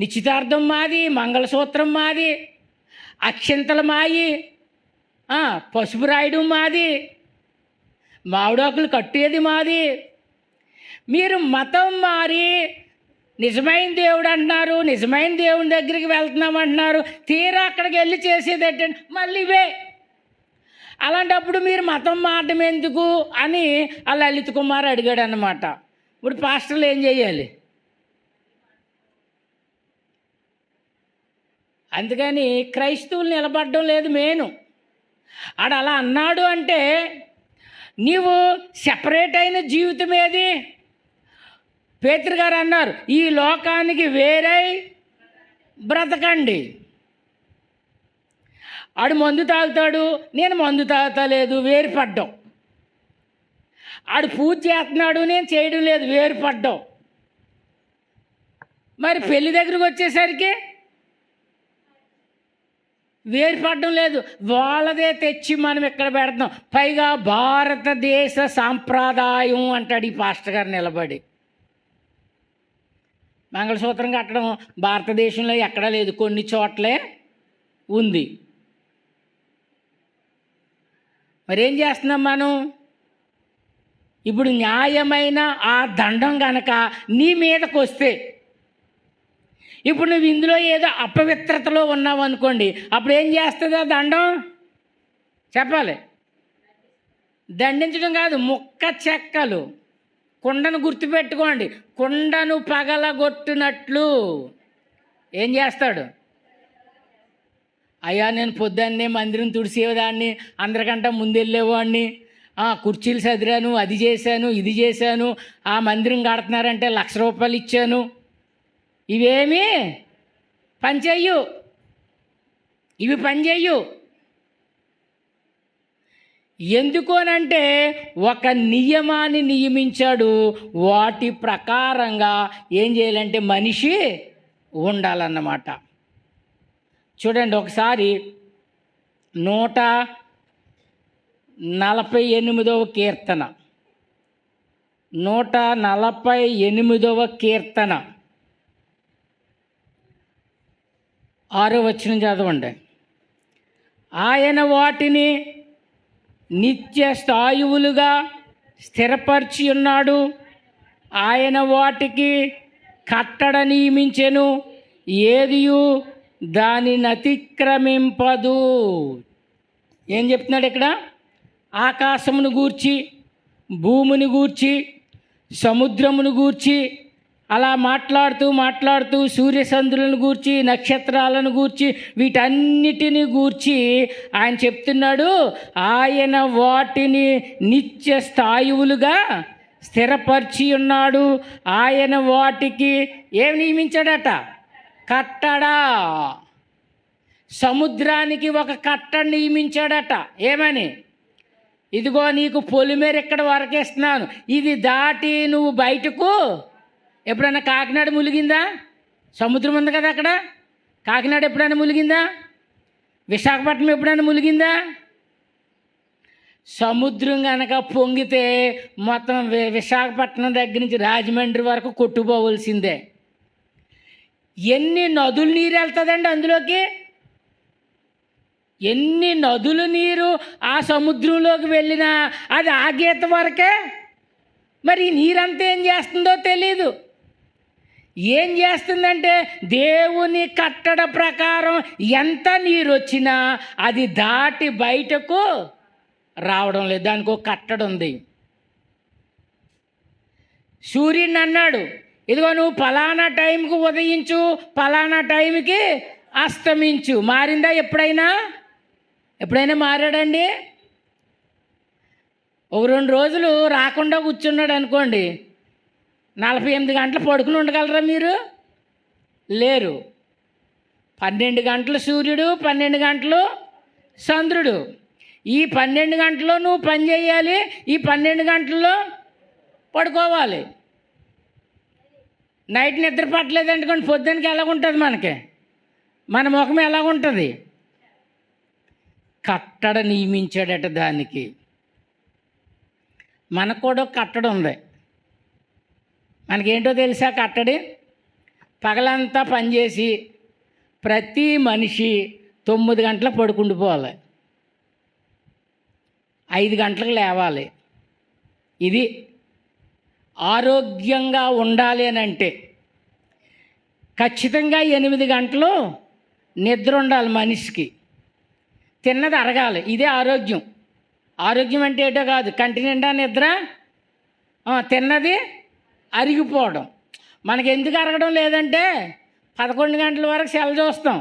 నిశ్చితార్థం మాది, మంగళసూత్రం మాది, అక్షింతలు మాయి, పసుపు రాయడం మాది, మామిడాకులు కట్టేది మాది. మీరు మతం మారి నిజమైన దేవుడు అంటున్నారు, నిజమైన దేవుని దగ్గరికి వెళ్తున్నాం అంటున్నారు, తీరా అక్కడికి వెళ్ళి చేసేది ఏంటంటే మళ్ళీ ఇవే. అలాంటప్పుడు మీరు మతం మారడం ఎందుకు అని ఆ లలిత్ కుమార్ అడిగాడు అన్నమాట. ఇప్పుడు పాస్టర్లు ఏం చేయాలి? అందుకని క్రైస్తవులు నిలబడడం లేదు మెయిన్. ఆడు అలా అన్నాడు అంటే నీవు సెపరేట్ అయిన జీవితం ఏది? పేతురు గారు అన్నారు, ఈ లోకానికి వేరై బ్రతకండి. ఆడు మందు తాగుతాడు, నేను మందు తాగుతలేదు, వేరుపడ్డాం. ఆడు పూజ చేస్తున్నాడు, నేను చేయడం లేదు, వేరుపడ్డాం. మరి పెళ్లి దగ్గరకు వచ్చేసరికి వేరుపడడం లేదు, వాళ్ళదే తెచ్చి మనం ఇక్కడ పెడతాం. పైగా భారతదేశ సాంప్రదాయం అంటాడు ఈ పాస్టర్ గారు నిలబడి. మంగళసూత్రం కట్టడం భారతదేశంలో ఎక్కడా లేదు, కొన్ని చోట్లే ఉంది. మరేం చేస్తున్నాం మనం? ఇప్పుడు న్యాయమైన ఆ దండం కనుక నీ మీదకు వస్తే, ఇప్పుడు నువ్వు ఇందులో ఏదో అపవిత్రతలో ఉన్నావు అనుకోండి, అప్పుడు ఏం చేస్తుంది ఆ దండం? చెప్పాలి. దండించడం కాదు, ముక్క చెక్కలు. కుండను గుర్తుపెట్టుకోండి, కుండను పగలగొట్టినట్లు ఏం చేస్తాడు? అయ్యా నేను పొద్దున్నే మందిరం తుడిసేదాన్ని, అందరికంటే ముందెళ్ళేవాడిని, కుర్చీలు సదిరాను, అది చేశాను, ఇది చేశాను, ఆ మందిరం కడుతున్నారంటే ₹1,00,000 ఇచ్చాను. ఇవేమీ పనిచేయు, ఇవి పనిచేయు. ఎందుకోనంటే ఒక నియమాన్ని నియమించాడు, వాటి ప్రకారంగా ఏం చేయాలంటే మనిషి ఉండాలన్నమాట. చూడండి ఒకసారి 148వ కీర్తన, 148వ కీర్తన 6వ వచనం చదవండి. ఆయన వాటిని నిత్య స్థాయువులుగా స్థిరపరిచి ఉన్నాడు, ఆయన వాటికి కట్టడ నియమించెను, ఏదియు దానిని అతిక్రమింపదు. ఏం చెప్తున్నాడు ఇక్కడ? ఆకాశమును గూర్చి, భూమిని గూర్చి, సముద్రమును గూర్చి అలా మాట్లాడుతూ సూర్యచంద్రులను గూర్చి, నక్షత్రాలను గూర్చి, వీటన్నిటిని గూర్చి ఆయన చెప్తున్నాడు, ఆయన వాటిని నిత్య స్థాయువులుగా స్థిరపరిచి ఉన్నాడు, ఆయన వాటికి ఏం నియమించాడట? కట్టడా. సముద్రానికి ఒక కట్టడ నియమించాడట. ఏమని? ఇదిగో నీకు పొలిమేర ఇక్కడ వరకేస్తున్నాను, ఇది దాటి నువ్వు బయటకు. ఎప్పుడైనా కాకినాడ ములిగిందా? సముద్రం ఉంది కదా అక్కడ. కాకినాడ ఎప్పుడైనా ములిగిందా? విశాఖపట్నం ఎప్పుడైనా ములిగిందా? సముద్రం కనుక పొంగితే మొత్తం విశాఖపట్నం దగ్గర నుంచి రాజమండ్రి వరకు కొట్టుకోవాల్సిందే. ఎన్ని నదులు నీరు వెళ్తుందండి అందులోకి? ఎన్ని నదులు నీరు ఆ సముద్రంలోకి వెళ్ళినా అది ఆగేత వరకే. మరి ఈ నీరంతా ఏం చేస్తుందో తెలీదు. ఏం చేస్తుందంటే దేవుని కట్టడ ప్రకారం ఎంత నీరు వచ్చినా అది దాటి బయటకు రావడం లేదు. దానికి ఒక కట్టడ ఉంది. సూర్యుని అన్నాడు, ఇదిగో నువ్వు ఫలానా టైంకి ఉదయించు, ఫలానా టైంకి అస్తమించు. మారిందా? ఎప్పుడైనా మారాడండి? ఒక 2 రోజులు రాకుండా కూర్చున్నాడు అనుకోండి, 48 గంటలు పడుకుని ఉండగలరా మీరు? లేరు. 12 గంటలు సూర్యుడు, 12 గంటలు చంద్రుడు. ఈ 12 గంటల్లో నువ్వు పని చేయాలి, ఈ 12 గంటల్లో పడుకోవాలి. నైట్ నిద్ర పట్టలేదు అనుకోండి, పొద్దునకి ఎలాగుంటుంది మనకి? మన ముఖం ఎలాగుంటుంది? కట్టడ నియమించాడట దానికి. మనకు కూడా ఒక కట్టడ ఉంది. మనకేంటో తెలుసా కట్టడి? పగలంతా పనిచేసి ప్రతి మనిషి 9 గంటలకు పడుకుండిపోవాలి, 5 గంటలకు లేవాలి. ఇది ఆరోగ్యంగా ఉండాలి అని అంటే ఖచ్చితంగా 8 గంటలు నిద్ర ఉండాలి మనిషికి. తిన్నది అరగాలి. ఇదే ఆరోగ్యం. ఆరోగ్యం అంటే ఏటో కాదు, కంటి నిండా నిద్ర, తిన్నది అరిగిపోవడం. మనకి ఎందుకు అరగడం లేదంటే 11 గంటల వరకు సెల్ చూస్తాం.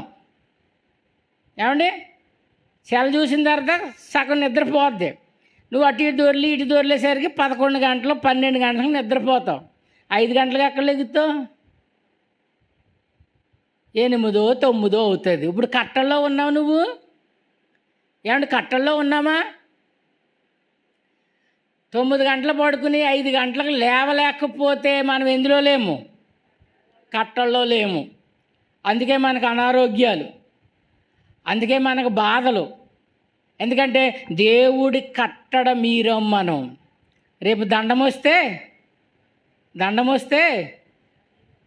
ఏమండి? సెల్ చూసిన తర్వాత సగం నిద్రపోద్ది. నువ్వు అటు ఇటు దొరిలేసరికి 11 గంటలు 12 గంటలకు నిద్రపోతావు. 5 గంటలకు ఎక్కడ లెగుతావు? 8, 9 అవుతుంది. ఇప్పుడు కట్టల్లో ఉన్నావు నువ్వు. ఏమంటే కట్టల్లో ఉన్నామా? 9 గంటలు పడుకుని 5 గంటలకు లేవలేకపోతే మనం ఎందులో లేము? కట్టల్లో లేము. అందుకే మనకు అనారోగ్యాలు, అందుకే మనకు బాధలు. ఎందుకంటే దేవుడి కట్టడ మీరం మనం. రేపు దండం వస్తే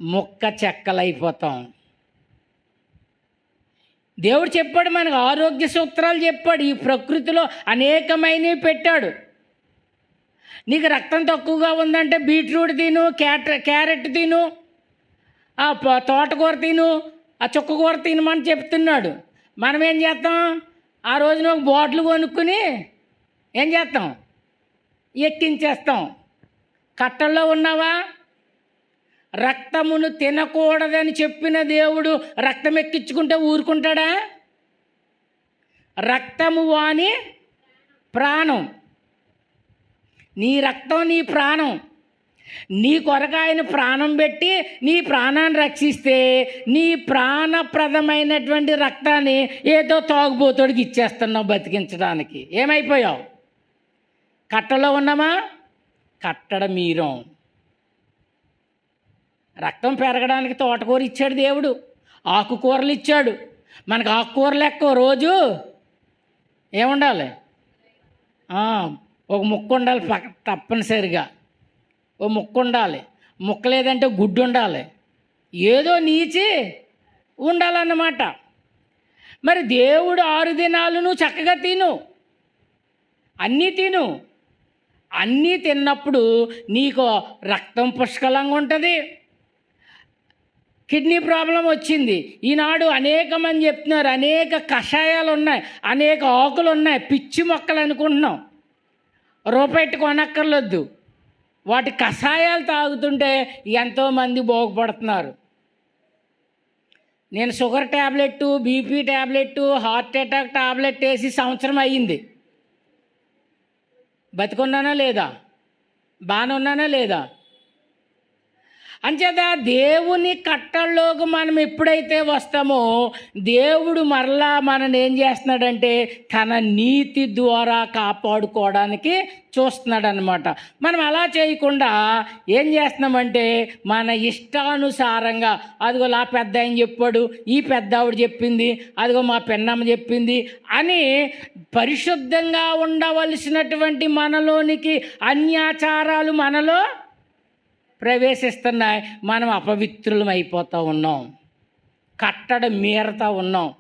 ముక్క చెక్కలైపోతాం. దేవుడు చెప్పాడు మనకు, ఆరోగ్య సూత్రాలు చెప్పాడు. ఈ ప్రకృతిలో అనేకమైనవి పెట్టాడు. నీకు రక్తం తక్కువగా ఉందంటే బీట్రూట్ తిను, క్యారెట్ తిను, తోటకూర తిను, ఆ చుక్కకూర తినమని చెప్తున్నాడు. మనం ఏం చేస్తాం? ఆ రోజున ఒక బాటిల్ కొనుక్కుని ఏం చేస్తాం? ఎక్కించేస్తాం. కట్టల్లో ఉన్నావా? రక్తమును తినకూడదని చెప్పిన దేవుడు రక్తం ఎక్కించుకుంటే ఊరుకుంటాడా? రక్తము వాని ప్రాణం. నీ రక్తం నీ ప్రాణం. నీ కొరకు ఆయన ప్రాణం పెట్టి నీ ప్రాణాన్ని రక్షిస్తే నీ ప్రాణప్రదమైనటువంటి రక్తాన్ని ఏదో తాగుబోతోడికి ఇచ్చేస్తున్నావు బతికించడానికి. ఏమైపోయావు? కట్టలో ఉన్నామా? కట్టడ మీరం. రక్తం పెరగడానికి తోటకూర ఇచ్చాడు దేవుడు, ఆకుకూరలు ఇచ్చాడు. మనకు ఆకుకూర లెక్క రోజు ఏముండాలి? ఒక ముక్క ఉండాలి తప్పనిసరిగా. ఓ ముక్క ఉండాలి. ముక్క లేదంటే గుడ్డు ఉండాలి. ఏదో నీచి ఉండాలన్నమాట. మరి దేవుడు 6 దినాలు నువ్వు చక్కగా తిను, అన్నీ తిను. అన్నీ తిన్నప్పుడు నీకు రక్తం పుష్కలంగా ఉంటుంది. కిడ్నీ ప్రాబ్లం వచ్చింది. ఈనాడు అనేక మంది చెప్తున్నారు, అనేక కషాయాలు ఉన్నాయి, అనేక ఆకులు ఉన్నాయి. పిచ్చి మొక్కలు అనుకుంటున్నాం, రూపాయి కొనక్కర్లొద్దు. వాటి కషాయాలు తాగుతుంటే ఎంతోమంది బాగుపడుతున్నారు. నేను sugar tablet, BP tablet, heart attack tablet వేసి సంవత్సరం అయ్యింది. బతికున్నానా లేదా? బాగానే ఉన్నానా లేదా? అంచేత దేవుని కట్టల్లోకి మనం ఎప్పుడైతే వస్తామో దేవుడు మరలా మనల్ని ఏం చేస్తున్నాడంటే తన నీతి ద్వారా కాపాడుకోవడానికి చూస్తున్నాడు అనమాట. మనం అలా చేయకుండా ఏం చేస్తున్నామంటే మన ఇష్టానుసారంగా, అదిగో ఆ పెద్ద ఆయన చెప్పాడు, ఈ పెద్ద ఆవిడ చెప్పింది, అదిగో మా పెన్నమ్మ చెప్పింది అని పరిశుద్ధంగా ఉండవలసినటువంటి మనలోనికి అన్యాచారాలు మనలో ప్రవేశిస్తున్నాయి. మనం అపవిత్రులం అయిపోతూ ఉన్నాం. కట్టడ మీరతా ఉన్నాం.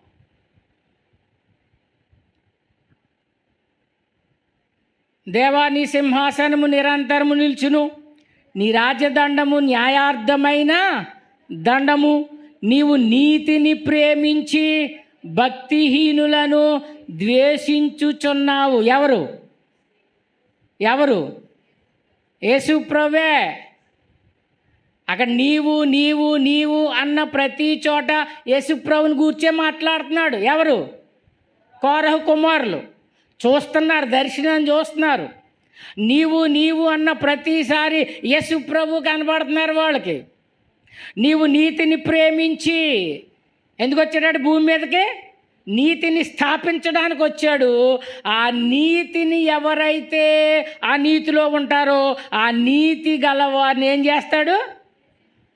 దేవా, నీ సింహాసనము నిరంతరము నిల్చును, నీ రాజదండము న్యాయార్థమైన దండము. నీవు నీతిని ప్రేమించి భక్తిహీనులను ద్వేషించుచున్నావు. ఎవరు? యేసు ప్రభువే. అక్కడ నీవు నీవు నీవు అన్న ప్రతి చోట యేసు ప్రభుని గూర్చే మాట్లాడుతున్నాడు. ఎవరు? కోరహు కుమారులు చూస్తున్నారు, దర్శనం చూస్తున్నారు. నీవు నీవు అన్న ప్రతిసారి యేసు ప్రభు కనబడుతున్నారు వాళ్ళకి. నీవు నీతిని ప్రేమించి, ఎందుకు వచ్చాడు భూమి మీదకి? నీతిని స్థాపించడానికి వచ్చాడు. ఆ నీతిని ఎవరైతే ఆ నీతిలో ఉంటారో ఆ నీతి గలవారిని ఏం చేస్తాడు?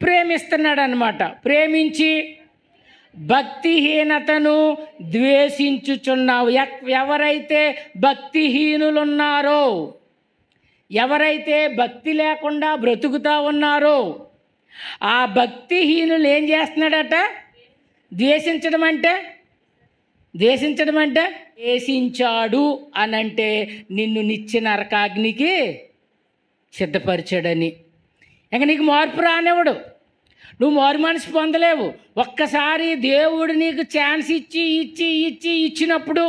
ప్రేమిస్తున్నాడు అన్నమాట. ప్రేమించి భక్తిహీనతను ద్వేషించుచున్నావు. ఎవరైతే భక్తిహీనులున్నారో, ఎవరైతే భక్తి లేకుండా బ్రతుకుతా ఉన్నారో ఆ భక్తిహీనులు ఏం చేస్తున్నాడట? ద్వేషించడం అంటే ద్వేషించాడు అనంటే నిన్ను నిత్య నరకాగ్నికి సిద్ధపరిచాడని. ఇంక నీకు మార్పు రానివ్వడు, నువ్వు మారు మనసు పొందలేవు. ఒక్కసారి దేవుడు నీకు ఛాన్స్ ఇచ్చినప్పుడు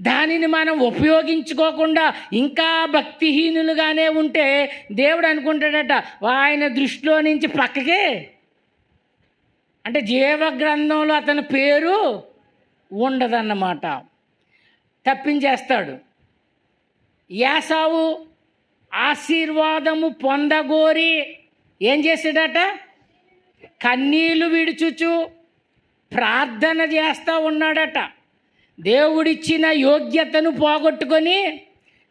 దానిని మనం ఉపయోగించుకోకుండా ఇంకా భక్తిహీనులుగానే ఉంటే దేవుడు అనుకుంటాడట ఆయన దృష్టిలో నుంచి పక్కకి, అంటే జీవ గ్రంథంలో అతని పేరు ఉండదన్నమాట, తప్పించేస్తాడు. ఏసావు ఆశీర్వాదము పొందగోరి ఏం చేశాడట? కన్నీళ్లు విడుచుచు ప్రార్థన చేస్తూ ఉన్నాడట. దేవుడిచ్చిన యోగ్యతను పోగొట్టుకొని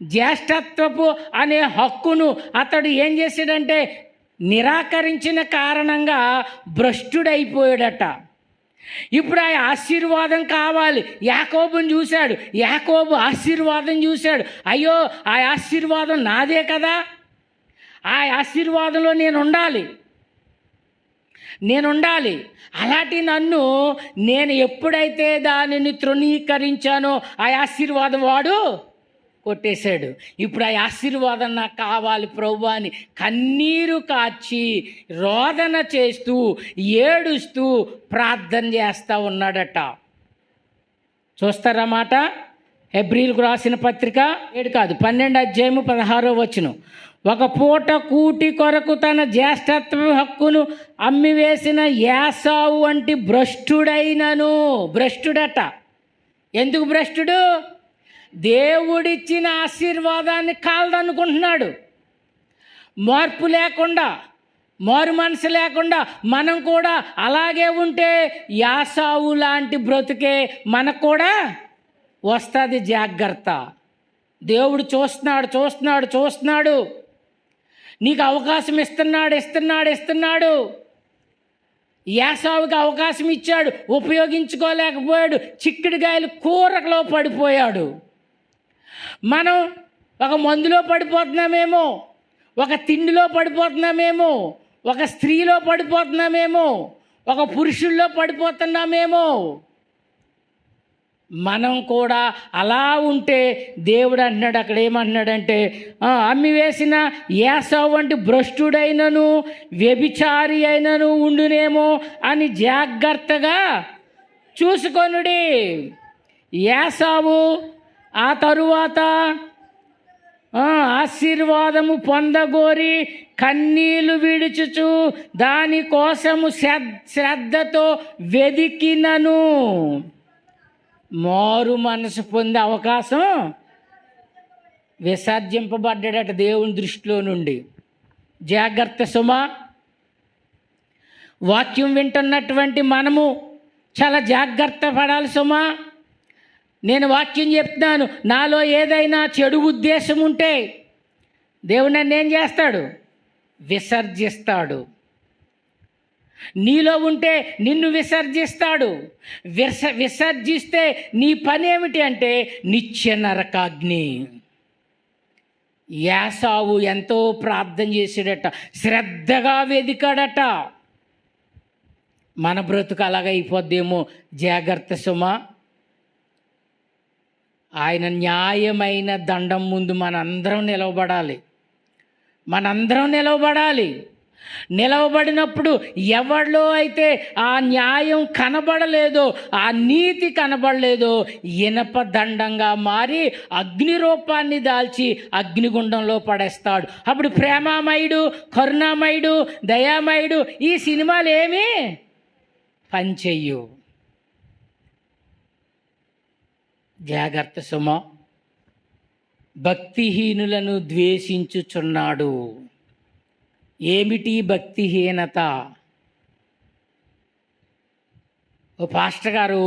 జ్యేష్ఠత్వపు అనే హక్కును అతడు ఏం చేశాడంటే నిరాకరించిన కారణంగా భ్రష్టుడైపోయాడట. ఇప్పుడు ఆ ఆశీర్వాదం కావాలి. యాకోబుని చూశాడు, యాకోబు ఆశీర్వాదం చూశాడు. అయ్యో, ఆ ఆశీర్వాదం నాదే కదా, ఆ ఆశీర్వాదంలో నేను ఉండాలి. అలాంటి నన్ను నేను ఎప్పుడైతే దానిని తృణీకరించానో ఆ ఆశీర్వాదం వాడు కొట్టేశాడు. ఇప్పుడు ఆ ఆశీర్వాదం నాకు కావాలి ప్రభువా అని కన్నీరు కార్చి రోదన చేస్తూ ఏడుస్తూ ప్రార్థన చేస్తూ ఉన్నాడట. చూస్తారన్నమాట. హెబ్రీలకు రాసిన పత్రిక 12 అధ్యాయము 16వ వచనం. ఒక పూట కూటి కొరకు తన జ్యేష్ఠత్వ హక్కును అమ్మివేసిన ఏసావు వంటి భ్రష్టుడట. ఎందుకు భ్రష్టుడు? దేవుడిచ్చిన ఆశీర్వాదాన్ని కాలదనుకుంటున్నాడు. మార్పు లేకుండా, మారు మనసు లేకుండా మనం కూడా అలాగే ఉంటే ఏసావు లాంటి బ్రతుకే మనకు కూడా వస్తుంది. జాగ్రత్త. దేవుడు చూస్తున్నాడు. నీకు అవకాశం ఇస్తున్నాడు. ఏసావుకి అవకాశం ఇచ్చాడు, ఉపయోగించుకోలేకపోయాడు. చిక్కుడుగాయలు కూరలో పడిపోయాడు. మనం ఒక మందులో పడిపోతున్నామేమో, ఒక తిండిలో పడిపోతున్నామేమో, ఒక స్త్రీలో పడిపోతున్నామేమో, ఒక పురుషుల్లో పడిపోతున్నామేమో. మనం కూడా అలా ఉంటే దేవుడు అంటున్నాడు, అక్కడ ఏమంటున్నాడంటే అమ్మివేసిన ఏసావు వంటి భ్రష్టుడైనను వ్యభిచారి అయినను ఉండునేమో అని జాగ్రత్తగా చూసుకొనుడి. ఏసావు ఆ తరువాత ఆశీర్వాదము పొందగోరి కన్నీళ్లు విడుచుచు దానికోసము శ్రద్ధతో వెదికినను మారు మనసు పొందే అవకాశం విసర్జింపబడ్డాడట దేవుని దృష్టిలో నుండి. జాగ్రత్త సుమా. వాక్యం వింటున్నటువంటి మనము చాలా జాగ్రత్త పడాలి సుమా. నేను వాక్యం చెప్తున్నాను, నాలో ఏదైనా చెడు ఉద్దేశం ఉంటే దేవుడు నన్ను ఏం చేస్తాడు? విసర్జిస్తాడు. నీలో ఉంటే నిన్ను విసర్జిస్తాడు. విసర్జిస్తే నీ పని ఏమిటి అంటే నిత్య నరకాగ్ని. ఏసావు ఎంతో ప్రార్థన చేసాడట, శ్రద్ధగా వెదికాడట. మన బ్రతుకు అలాగ అయిపోద్దేమో. జాగ్రత్త సుమా. ఆయన న్యాయమైన దండం ముందు మనందరం నిలవబడాలి. నిలవబడినప్పుడు ఎవరిలో అయితే ఆ న్యాయం కనబడలేదో, ఆ నీతి కనబడలేదో, ఇనప దండంగా మారి అగ్ని రూపాన్ని దాల్చి అగ్నిగుండంలో పడేస్తాడు. అప్పుడు ప్రేమామయుడు, కరుణామయుడు, దయామయుడు ఈ సినిమాలు ఏమీ పనిచెయ్యు. జాగ్రత్త సుమ. భక్తిహీనులను ద్వేషించుచున్నాడు. ఏమిటి భక్తిహీనత? ఓ పాస్టర్ గారు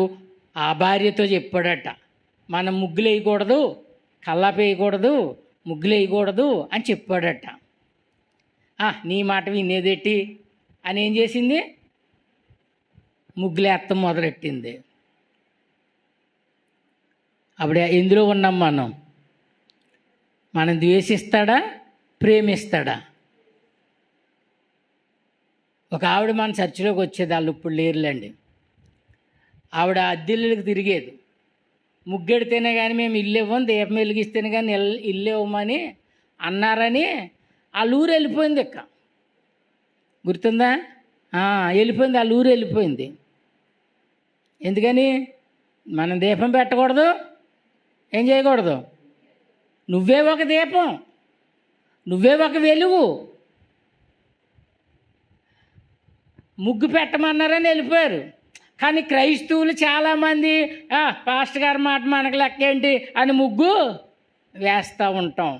ఆ భార్యతో చెప్పాడట, మనం ముగ్గులు వేయకూడదు, కల్లాపు వేయకూడదు, ముగ్గులు వేయకూడదు అని చెప్పాడట. నీ మాట వినేదేటి అని ఏం చేసింది? ముగ్గులేత్తం మొదలెట్టింది. అప్పుడు ఎందులో ఉన్నాం మనం ద్వేషిస్తాడా, ప్రేమిస్తాడా? ఒక ఆవిడ మన చర్చిలోకి వచ్చేది, వాళ్ళు ఇప్పుడు లేరులేండి. ఆవిడ అద్దెళ్ళకి తిరిగేది. ముగ్గెడితేనే కానీ మేము ఇల్లు ఇవ్వం, దీపం వెలిగిస్తేనే కానీ ఇల్లు ఇవ్వమని అన్నారని వాళ్ళ ఊరు వెళ్ళిపోయింది. గుర్తుందా? వెళ్ళిపోయింది, వాళ్ళ ఊరు వెళ్ళిపోయింది. ఎందుకని? మనం దీపం పెట్టకూడదు, ఏం చేయకూడదు. నువ్వే ఒక దీపం, నువ్వే ఒక వెలుగు. ముగ్గు పెట్టమన్నారని వెళ్ళిపోయారు. కానీ క్రైస్తవులు చాలామంది పాస్టర్ గారి మాట మనకు లెక్కేంటి అని ముగ్గు వేస్తూ ఉంటాం.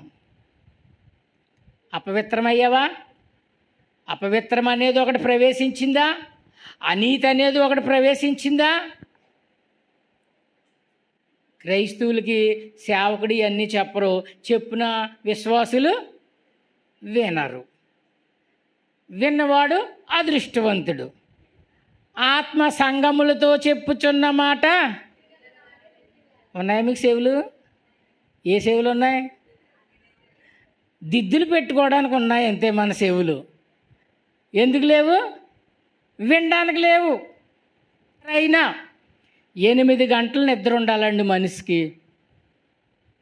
అపవిత్రమయ్యావా? అపవిత్రం అనేది ఒకటి ప్రవేశించిందా? అనీతి అనేది ఒకటి ప్రవేశించిందా? క్రైస్తవులకి సేవకుడు ఇవన్నీ చెప్పరు, చెప్పిన విశ్వాసులు వినరు. విన్నవాడు అదృష్టవంతుడు. ఆత్మ సంగములతో చెప్పుచున్న మాట ఉన్నాయి. మీకు చెవులు? ఏ చెవులు ఉన్నాయి? దిద్దులు పెట్టుకోవడానికి ఉన్నాయి అంతే మన చెవులు. ఎందుకు లేవు? వినడానికి లేవు. అయినా 8 గంటలు నిద్ర ఉండాలండి మనిషికి,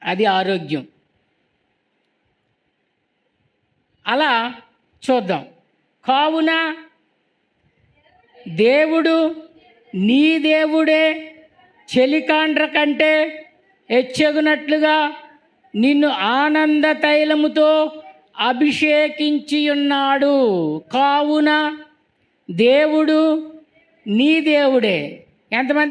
అది ఆరోగ్యం. అలా చూద్దాం. కావున దేవుడు నీ దేవుడే చెలికాండ్ర కంటే హెచ్చగునట్లుగా నిన్ను ఆనంద తైలముతో అభిషేకించి ఉన్నాడు. కావున దేవుడు నీ దేవుడే. ఎంతమంది